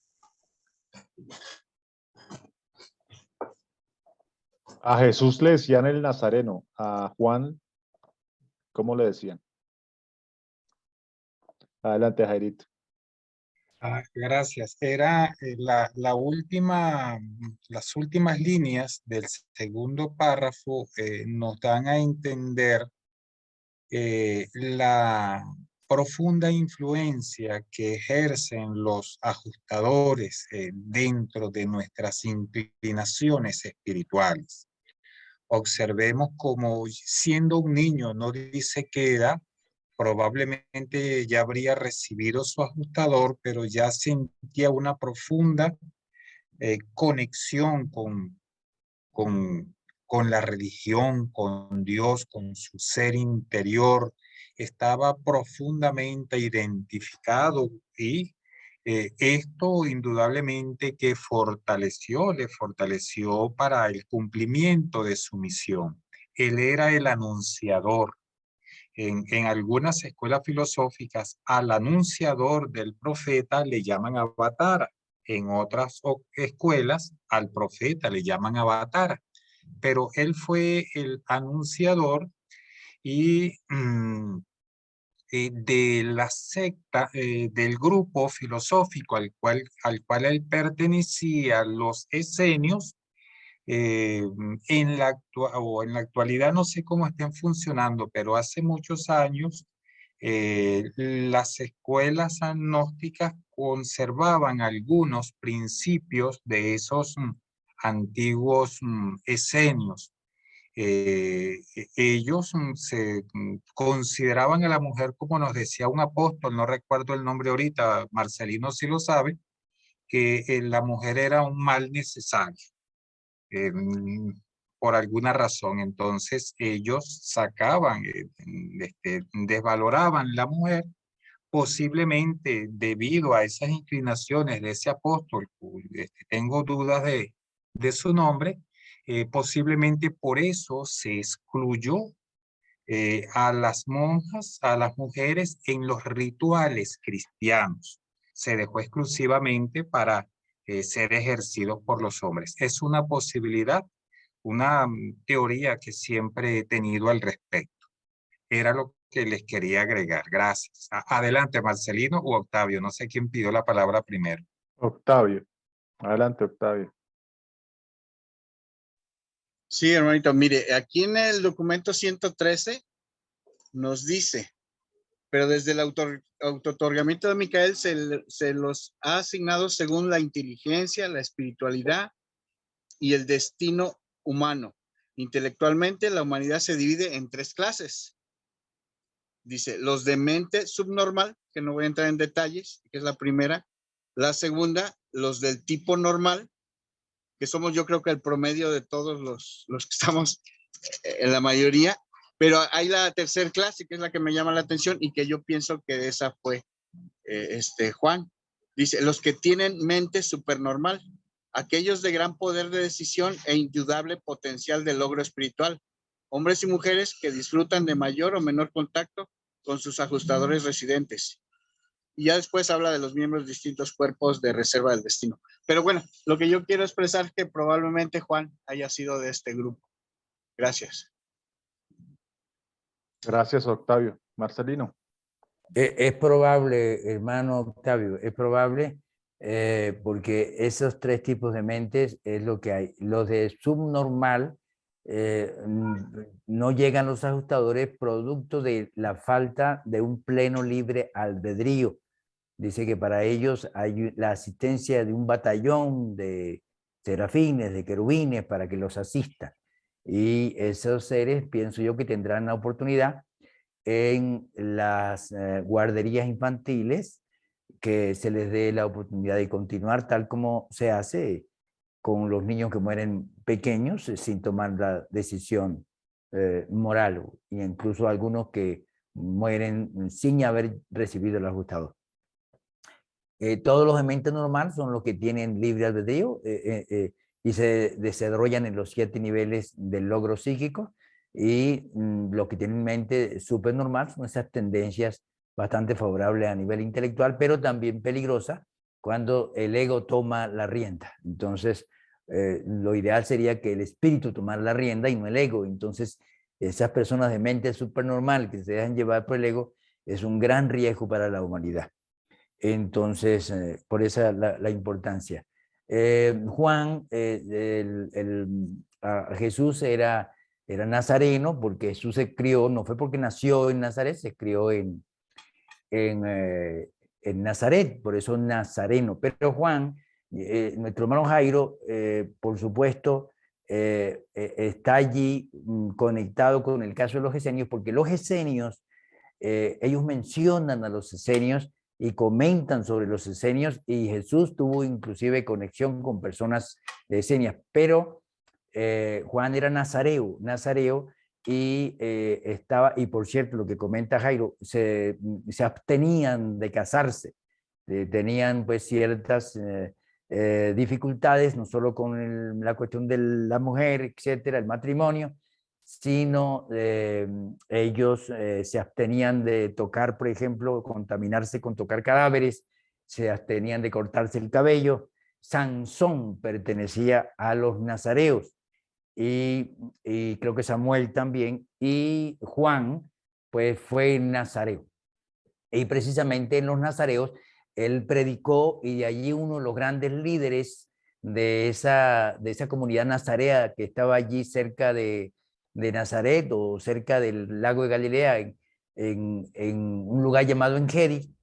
A Jesús le decían el Nazareno, a Juan, ¿cómo le decían? Adelante, Jairito. Gracias. Era las últimas líneas del segundo párrafo nos dan a entender la profunda influencia que ejercen los ajustadores dentro de nuestras inclinaciones espirituales. Observemos como siendo un niño, no dice qué edad, probablemente ya habría recibido su ajustador, pero ya sentía una profunda conexión con la religión, con Dios, con su ser interior. Estaba profundamente identificado y esto indudablemente que le fortaleció para el cumplimiento de su misión. Él era el anunciador. En algunas escuelas filosóficas, al anunciador del profeta le llaman avatara. En otras escuelas, al profeta le llaman avatara. Pero él fue el anunciador y de la secta, del grupo filosófico al cual él pertenecía, los esenios. En la actualidad no sé cómo estén funcionando, pero hace muchos años las escuelas agnósticas conservaban algunos principios de esos antiguos esenios. Ellos se consideraban a la mujer, como nos decía un apóstol, no recuerdo el nombre ahorita, Marcelino sí lo sabe, que la mujer era un mal necesario. Por alguna razón. Entonces ellos sacaban, desvaloraban la mujer, posiblemente debido a esas inclinaciones de ese apóstol, tengo dudas de su nombre, posiblemente por eso se excluyó a las monjas, a las mujeres en los rituales cristianos. Se dejó exclusivamente para ser ejercidos por los hombres. Es una posibilidad, una teoría que siempre he tenido al respecto. Era lo que les quería agregar. Gracias. Adelante, Marcelino o Octavio. No sé quién pidió la palabra primero. Octavio. Adelante, Octavio. Sí, hermanito, mire, aquí en el documento 113 nos dice, pero desde el autootorgamiento de Micael se los ha asignado según la inteligencia, la espiritualidad y el destino humano. Intelectualmente, la humanidad se divide en 3 clases. Dice, los de mente subnormal, que no voy a entrar en detalles, que es la primera. La segunda, los del tipo normal, que somos yo creo que el promedio de todos los que estamos en la mayoría. Pero hay la tercera clase, que es la que me llama la atención y que yo pienso que esa fue Juan. Dice, los que tienen mente supernormal, aquellos de gran poder de decisión e indudable potencial de logro espiritual, hombres y mujeres que disfrutan de mayor o menor contacto con sus ajustadores residentes. Y ya después habla de los miembros de distintos cuerpos de reserva del destino. Pero bueno, lo que yo quiero expresar es que probablemente Juan haya sido de este grupo. Gracias. Gracias, Octavio. Marcelino. Es probable, hermano Octavio, es probable porque esos 3 tipos de mentes es lo que hay. Los de subnormal no llegan los ajustadores producto de la falta de un pleno libre albedrío. Dice que para ellos hay la asistencia de un batallón de serafines, de querubines para que los asista. Y esos seres, pienso yo, que tendrán la oportunidad en las guarderías infantiles, que se les dé la oportunidad de continuar tal como se hace con los niños que mueren pequeños sin tomar la decisión moral, e incluso algunos que mueren sin haber recibido el ajustador. Todos los dementes normales son los que tienen libre albedrío y se desarrollan en los 7 niveles del logro psíquico, y los que tienen mente supernormal son esas tendencias bastante favorables a nivel intelectual, pero también peligrosas cuando el ego toma la rienda. Entonces, lo ideal sería que el espíritu tomara la rienda y no el ego. Entonces, esas personas de mente supernormal que se dejan llevar por el ego es un gran riesgo para la humanidad. Entonces, por esa la importancia. Juan, Jesús era nazareno, porque Jesús se crió, no fue porque nació en Nazaret, se crió en Nazaret, por eso nazareno. Pero Juan, nuestro hermano Jairo, por supuesto, está allí conectado con el caso de los esenios, porque los esenios, ellos mencionan a los esenios y comentan sobre los esenios, y Jesús tuvo inclusive conexión con personas de esenias, pero Juan era nazareo, y estaba, y por cierto, lo que comenta Jairo, se abstenían de casarse, tenían pues ciertas dificultades, no solo con la cuestión de la mujer, etcétera, el matrimonio, sino ellos se abstenían de tocar, por ejemplo, contaminarse con tocar cadáveres, se abstenían de cortarse el cabello. Sansón pertenecía a los nazareos, y creo que Samuel también, y Juan pues fue nazareo, y precisamente en los nazareos él predicó, y de allí uno de los grandes líderes de esa comunidad nazarea que estaba allí cerca de Nazaret, o cerca del lago de Galilea, en un lugar llamado Engedi.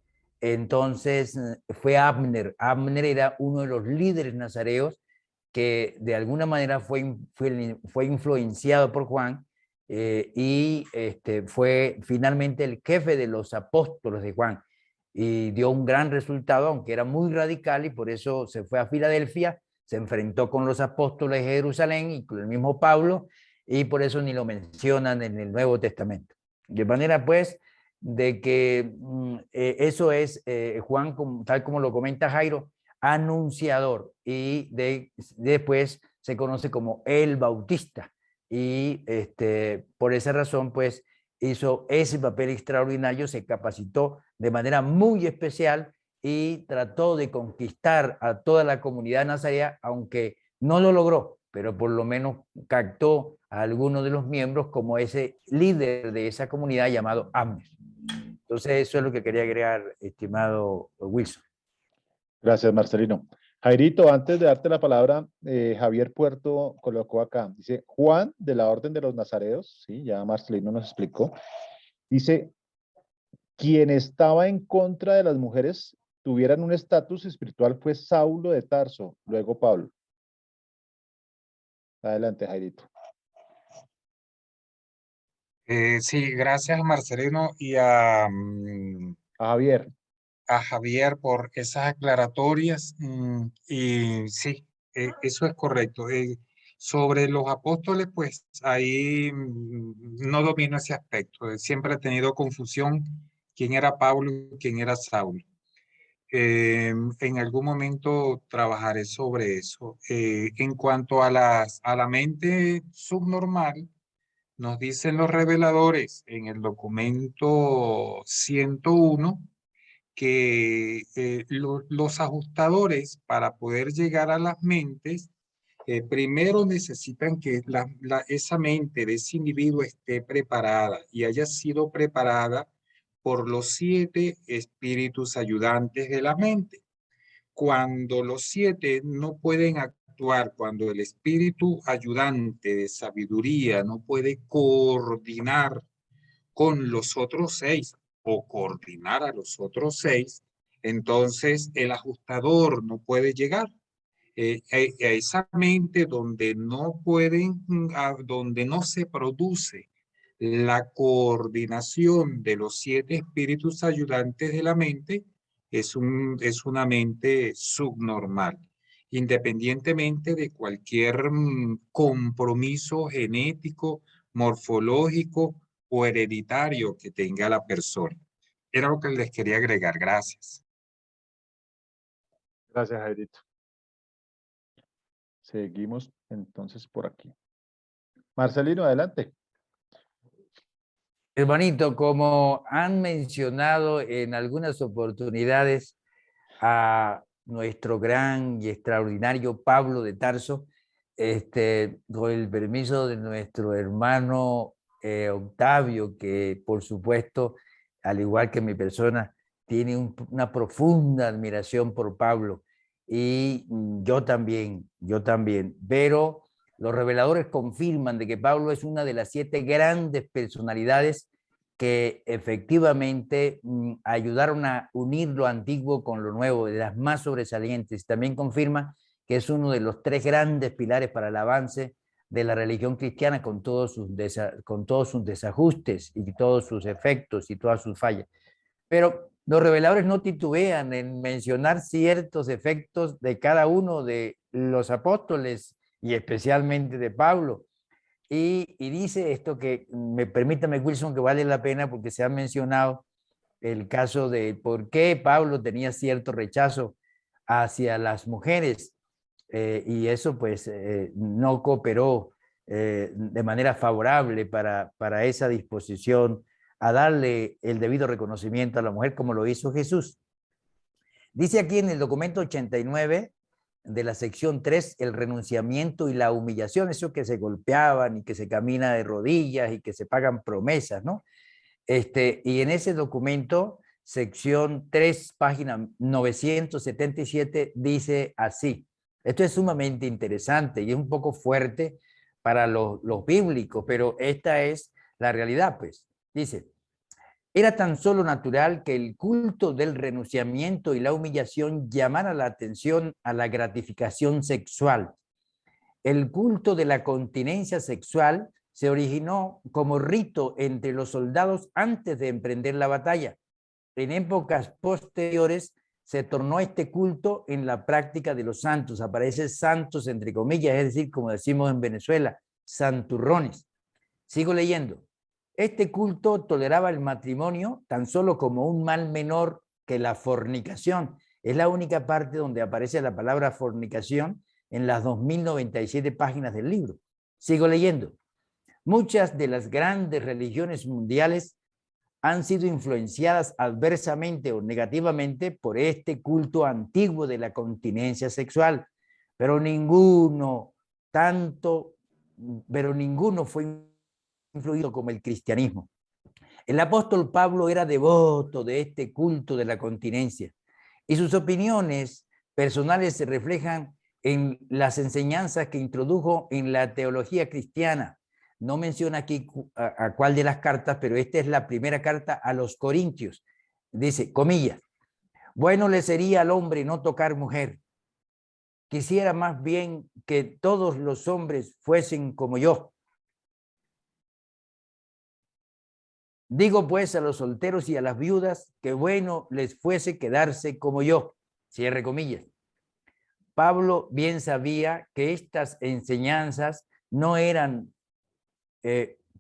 Entonces fue Abner. Abner era uno de los líderes nazareos que de alguna manera fue influenciado por Juan, y fue finalmente el jefe de los apóstoles de Juan, y dio un gran resultado, aunque era muy radical, y por eso se fue a Filadelfia, se enfrentó con los apóstoles de Jerusalén y con el mismo Pablo, y por eso ni lo mencionan en el Nuevo Testamento. De manera pues de que eso es Juan, tal como lo comenta Jairo, anunciador, y después se conoce como el Bautista, y por esa razón pues hizo ese papel extraordinario, se capacitó de manera muy especial y trató de conquistar a toda la comunidad nazarea, aunque no lo logró, pero por lo menos captó a algunos de los miembros como ese líder de esa comunidad llamado Abner. Entonces eso es lo que quería agregar, estimado Wilson. Gracias, Marcelino. Jairito, antes de darte la palabra, Javier Puerto colocó acá, dice, Juan de la Orden de los Nazareos, sí, ya Marcelino nos explicó, dice, quien estaba en contra de las mujeres tuvieran un estatus espiritual fue Saulo de Tarso, luego Pablo. Adelante, Jairito. Sí, gracias a Marcelino y a Javier. A Javier por esas aclaratorias. Y sí, eso es correcto. Sobre los apóstoles, pues ahí no domino ese aspecto. Siempre he tenido confusión quién era Pablo y quién era Saulo. En algún momento trabajaré sobre eso. En cuanto a la mente subnormal, nos dicen los reveladores en el documento 101 que los ajustadores, para poder llegar a las mentes, primero necesitan que esa mente de ese individuo esté preparada y haya sido preparada por los 7 espíritus ayudantes de la mente. Cuando los 7 no pueden actuar, cuando el espíritu ayudante de sabiduría no puede coordinar con los otros 6 o coordinar a los otros 6, entonces el ajustador no puede llegar a esa mente donde no pueden, donde no se produce La coordinación de los 7 espíritus ayudantes de la mente es una mente subnormal, independientemente de cualquier compromiso genético, morfológico o hereditario que tenga la persona. Era lo que les quería agregar. Gracias. Gracias, Jairito. Seguimos entonces por aquí. Marcelino, adelante. Hermanito, como han mencionado en algunas oportunidades a nuestro gran y extraordinario Pablo de Tarso, con el permiso de nuestro hermano Octavio, que por supuesto, al igual que mi persona, tiene una profunda admiración por Pablo, y yo también, pero los reveladores confirman de que Pablo es una de las 7 grandes personalidades que efectivamente ayudaron a unir lo antiguo con lo nuevo, de las más sobresalientes. También confirma que es uno de los 3 grandes pilares para el avance de la religión cristiana, con todos sus desajustes y todos sus efectos y todas sus fallas. Pero los reveladores no titubean en mencionar ciertos efectos de cada uno de los apóstoles y especialmente de Pablo. Y dice esto que, permítame, Wilson, que vale la pena porque se ha mencionado el caso de por qué Pablo tenía cierto rechazo hacia las mujeres, y eso pues no cooperó de manera favorable para esa disposición a darle el debido reconocimiento a la mujer como lo hizo Jesús. Dice aquí en el documento 89 de la sección 3, el renunciamiento y la humillación, eso que se golpeaban y que se camina de rodillas y que se pagan promesas, ¿no? Y en ese documento, sección 3, página 977, dice así. Esto es sumamente interesante y es un poco fuerte para los bíblicos, pero esta es la realidad, pues. Dice: era tan solo natural que el culto del renunciamiento y la humillación llamara la atención a la gratificación sexual. El culto de la continencia sexual se originó como rito entre los soldados antes de emprender la batalla. En épocas posteriores se tornó este culto en la práctica de los santos. Aparece santos entre comillas, es decir, como decimos en Venezuela, santurrones. Sigo leyendo. Este culto toleraba el matrimonio tan solo como un mal menor que la fornicación. Es la única parte donde aparece la palabra fornicación en las 2097 páginas del libro. Sigo leyendo. Muchas de las grandes religiones mundiales han sido influenciadas adversamente o negativamente por este culto antiguo de la continencia sexual, pero ninguno fue influido como el cristianismo. El apóstol Pablo era devoto de este culto de la continencia y sus opiniones personales se reflejan en las enseñanzas que introdujo en la teología cristiana. No menciona aquí a cuál de las cartas, pero esta es la primera carta a los Corintios. Dice, comillas, bueno le sería al hombre no tocar mujer. Quisiera más bien que todos los hombres fuesen como yo. Digo pues a los solteros y a las viudas que bueno les fuese quedarse como yo. Cierre comillas. Pablo bien sabía que estas enseñanzas no eran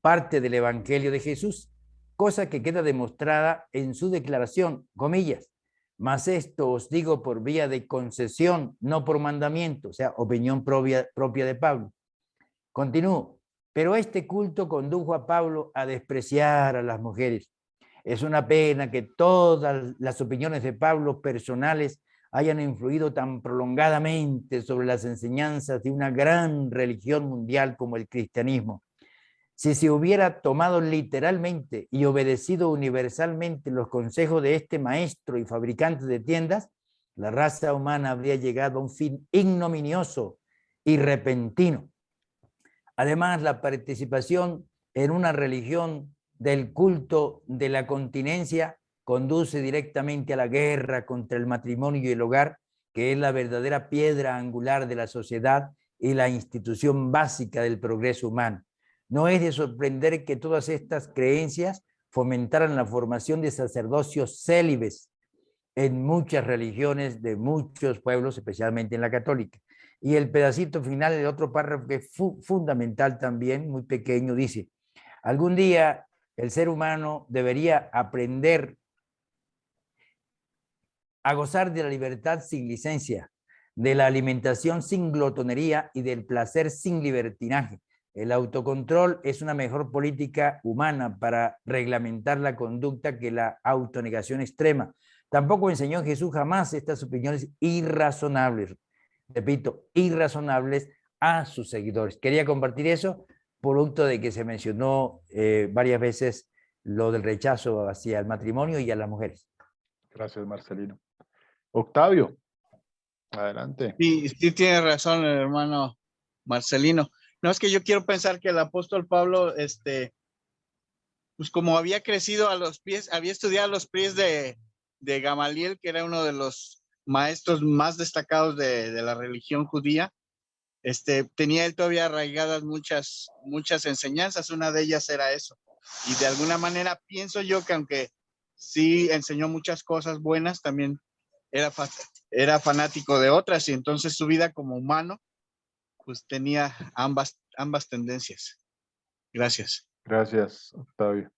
parte del Evangelio de Jesús, cosa que queda demostrada en su declaración, comillas, mas esto os digo por vía de concesión, no por mandamiento, o sea, opinión propia de Pablo. Continúo. Pero este culto condujo a Pablo a despreciar a las mujeres. Es una pena que todas las opiniones de Pablo personales hayan influido tan prolongadamente sobre las enseñanzas de una gran religión mundial como el cristianismo. Si se hubiera tomado literalmente y obedecido universalmente los consejos de este maestro y fabricante de tiendas, la raza humana habría llegado a un fin ignominioso y repentino. Además, la participación en una religión del culto de la continencia conduce directamente a la guerra contra el matrimonio y el hogar, que es la verdadera piedra angular de la sociedad y la institución básica del progreso humano. No es de sorprender que todas estas creencias fomentaran la formación de sacerdocios célibes en muchas religiones de muchos pueblos, especialmente en la católica. Y el pedacito final del otro párrafo, que es fundamental también, muy pequeño, dice: algún día el ser humano debería aprender a gozar de la libertad sin licencia, de la alimentación sin glotonería y del placer sin libertinaje. El autocontrol es una mejor política humana para reglamentar la conducta que la autonegación extrema. Tampoco enseñó Jesús jamás estas opiniones irrazonables, repito, irrazonables a sus seguidores. Quería compartir eso, producto de que se mencionó varias veces lo del rechazo hacia el matrimonio y a las mujeres. Gracias, Marcelino. Octavio, adelante. Sí, tiene razón el hermano Marcelino. No, es que yo quiero pensar que el apóstol Pablo, pues como había crecido a los pies, había estudiado a los pies de Gamaliel, que era uno de los maestros más destacados de la religión judía, tenía él todavía arraigadas muchas enseñanzas. Una de ellas era eso. Y de alguna manera pienso yo que aunque sí enseñó muchas cosas buenas, también era fanático de otras, y entonces su vida como humano pues tenía ambas tendencias. Gracias. Gracias, Octavio.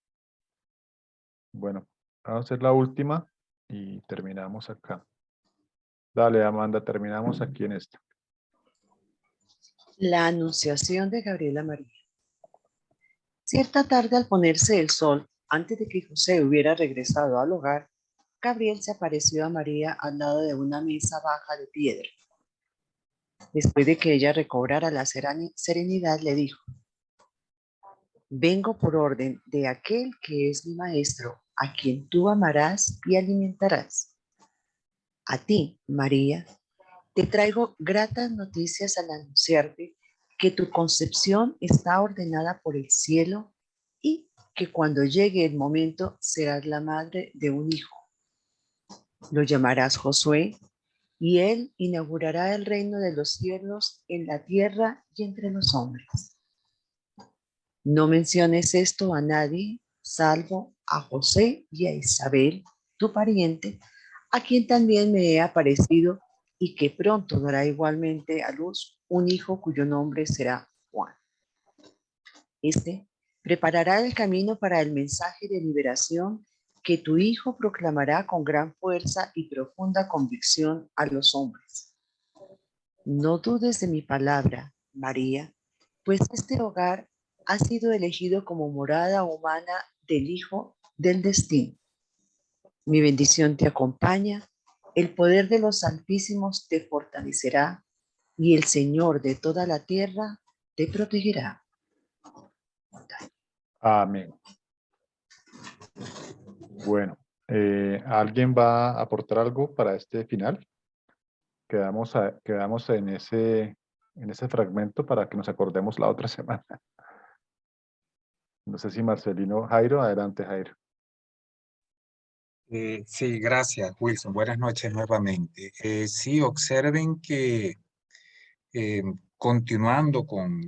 Bueno, vamos a hacer la última y terminamos acá. Dale, Amanda, terminamos aquí en esta. La anunciación de Gabriela María. Cierta tarde, al ponerse el sol, antes de que José hubiera regresado al hogar, Gabriel se apareció a María al lado de una mesa baja de piedra. Después de que ella recobrara la serenidad, le dijo: vengo por orden de aquel que es mi maestro, a quien tú amarás y alimentarás. A ti, María, te traigo gratas noticias al anunciarte que tu concepción está ordenada por el cielo y que cuando llegue el momento serás la madre de un hijo. Lo llamarás Josué, y él inaugurará el reino de los cielos en la tierra y entre los hombres. No menciones esto a nadie, salvo a José y a Isabel, tu pariente, a quien también me he aparecido y que pronto dará igualmente a luz un hijo cuyo nombre será Juan. Preparará el camino para el mensaje de liberación que tu hijo proclamará con gran fuerza y profunda convicción a los hombres. No dudes de mi palabra, María, pues este hogar ha sido elegido como morada humana del Hijo del Destino. Mi bendición te acompaña, el poder de los Altísimos te fortalecerá y el Señor de toda la tierra te protegerá. Amén. Bueno, ¿alguien va a aportar algo para este final? Quedamos en ese fragmento para que nos acordemos la otra semana. No sé si Marcelino, Jairo, adelante, Jairo. Sí, gracias, Wilson. Buenas noches nuevamente. Sí, observen que continuando con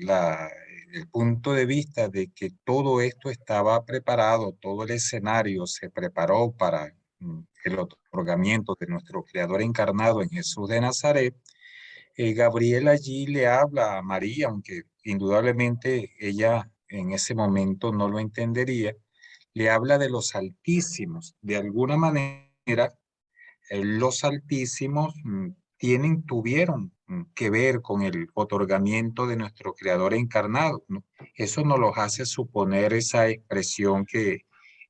el punto de vista de que todo esto estaba preparado, todo el escenario se preparó para el otorgamiento de nuestro Creador encarnado en Jesús de Nazaret, Gabriel allí le habla a María, aunque indudablemente ella en ese momento no lo entendería, le habla de los altísimos. De alguna manera, los altísimos tuvieron que ver con el otorgamiento de nuestro Creador encarnado, ¿no? Eso nos los hace suponer esa expresión que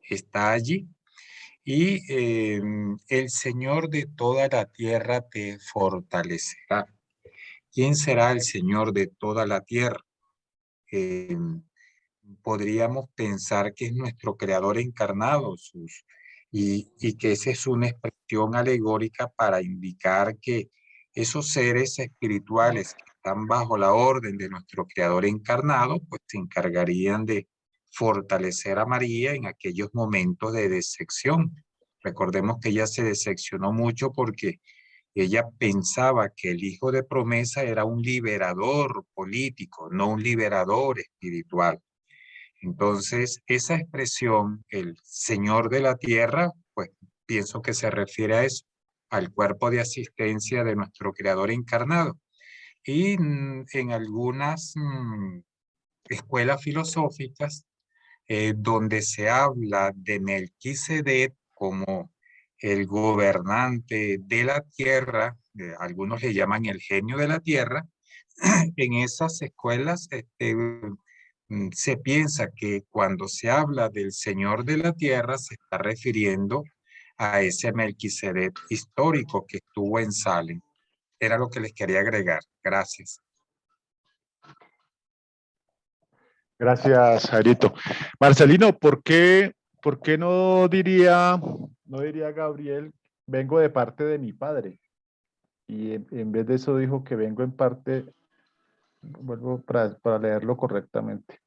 está allí. Y el Señor de toda la tierra te fortalecerá. ¿Quién será el Señor de toda la tierra? Podríamos pensar que es nuestro Creador encarnado, y que esa es una expresión alegórica para indicar que esos seres espirituales que están bajo la orden de nuestro Creador encarnado, pues se encargarían de fortalecer a María en aquellos momentos de decepción. Recordemos que ella se decepcionó mucho porque ella pensaba que el hijo de promesa era un liberador político, no un liberador espiritual. Entonces, esa expresión, el Señor de la tierra, pues pienso que se refiere a eso, al cuerpo de asistencia de nuestro Creador encarnado. Y en algunas escuelas filosóficas, donde se habla de Melquisedec como el gobernante de la tierra, algunos le llaman el genio de la tierra, en esas escuelas se piensa que cuando se habla del Señor de la tierra se está refiriendo a ese Melquisedec histórico que estuvo en Salem. Era lo que les quería agregar. Gracias. Gracias, Jairito. Marcelino, ¿por qué no diría Gabriel, vengo de parte de mi padre? Y en vez de eso dijo que vengo en parte, vuelvo para leerlo correctamente.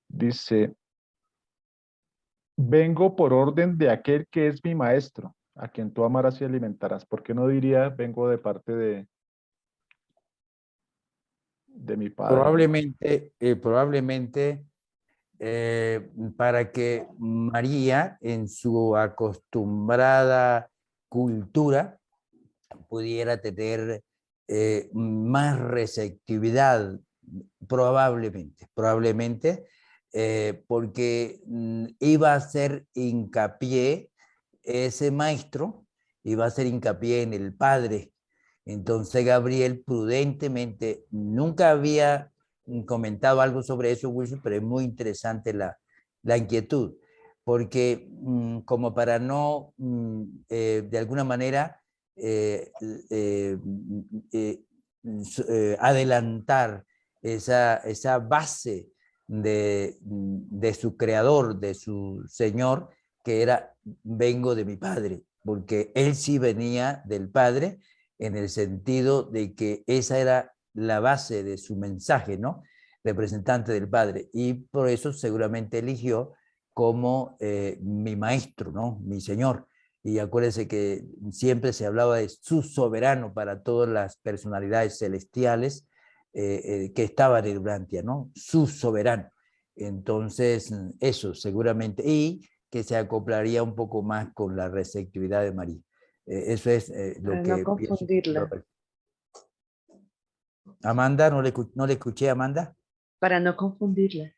Dice, vengo por orden de aquel que es mi maestro, a quien tú amarás y alimentarás. ¿Por qué no diría, vengo de parte de mi padre? Probablemente para que María, en su acostumbrada cultura, pudiera tener más receptividad, probablemente, porque iba a hacer hincapié, ese maestro iba a hacer hincapié en el padre. Entonces Gabriel prudentemente, nunca había comentado algo sobre eso, Wilson, pero es muy interesante la inquietud, porque como para no, de alguna manera, adelantar esa base de su creador, de su Señor, que era, vengo de mi Padre, porque él sí venía del Padre, en el sentido de que esa era la base de su mensaje, ¿no? Representante del Padre, y por eso seguramente eligió como mi maestro, ¿no? Mi Señor. Y acuérdense que siempre se hablaba de su soberano para todas las personalidades celestiales que estaban en Urantia, ¿no? Su soberano. Entonces, eso seguramente, y que se acoplaría un poco más con la receptividad de María. Eso es lo para que no confundirla. pienso. Amanda, ¿no le escuché, Amanda? Para no confundirla.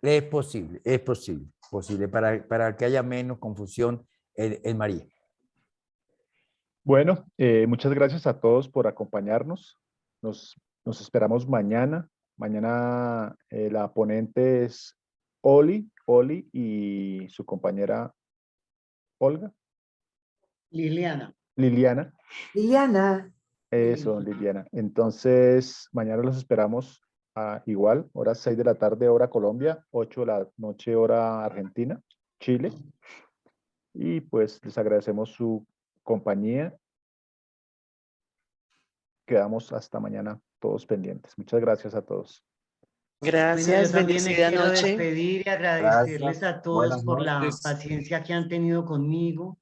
Es posible, para que haya menos confusión en María. Bueno, muchas gracias a todos por acompañarnos. Nos esperamos mañana. Mañana la ponente es Oli y su compañera Olga. Liliana. Liliana. Liliana. Eso, Liliana. Entonces, mañana los esperamos a igual, horas 6 de la tarde, hora Colombia, 8 de la noche, hora Argentina, Chile. Y pues les agradecemos su compañía. Quedamos hasta mañana todos pendientes. Muchas gracias a todos. Gracias, Bueno, yo también me bendecida quiero noche. despedir y agradecerles Gracias. a todos Buenas por la noches. paciencia que han tenido conmigo.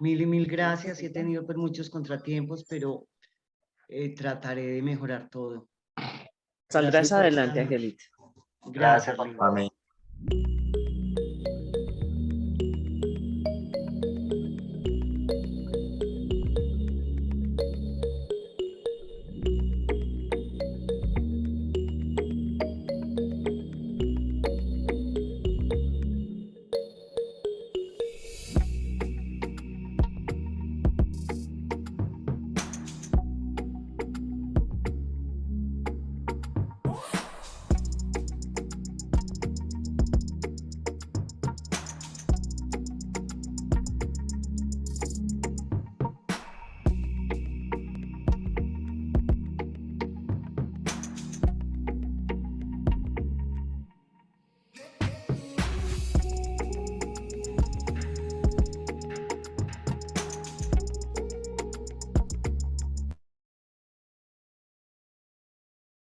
Mil y mil gracias. He tenido pues muchos contratiempos, pero trataré de mejorar todo. Saldrás Gracias por adelante, esta noche. Angelita. Gracias. Amén.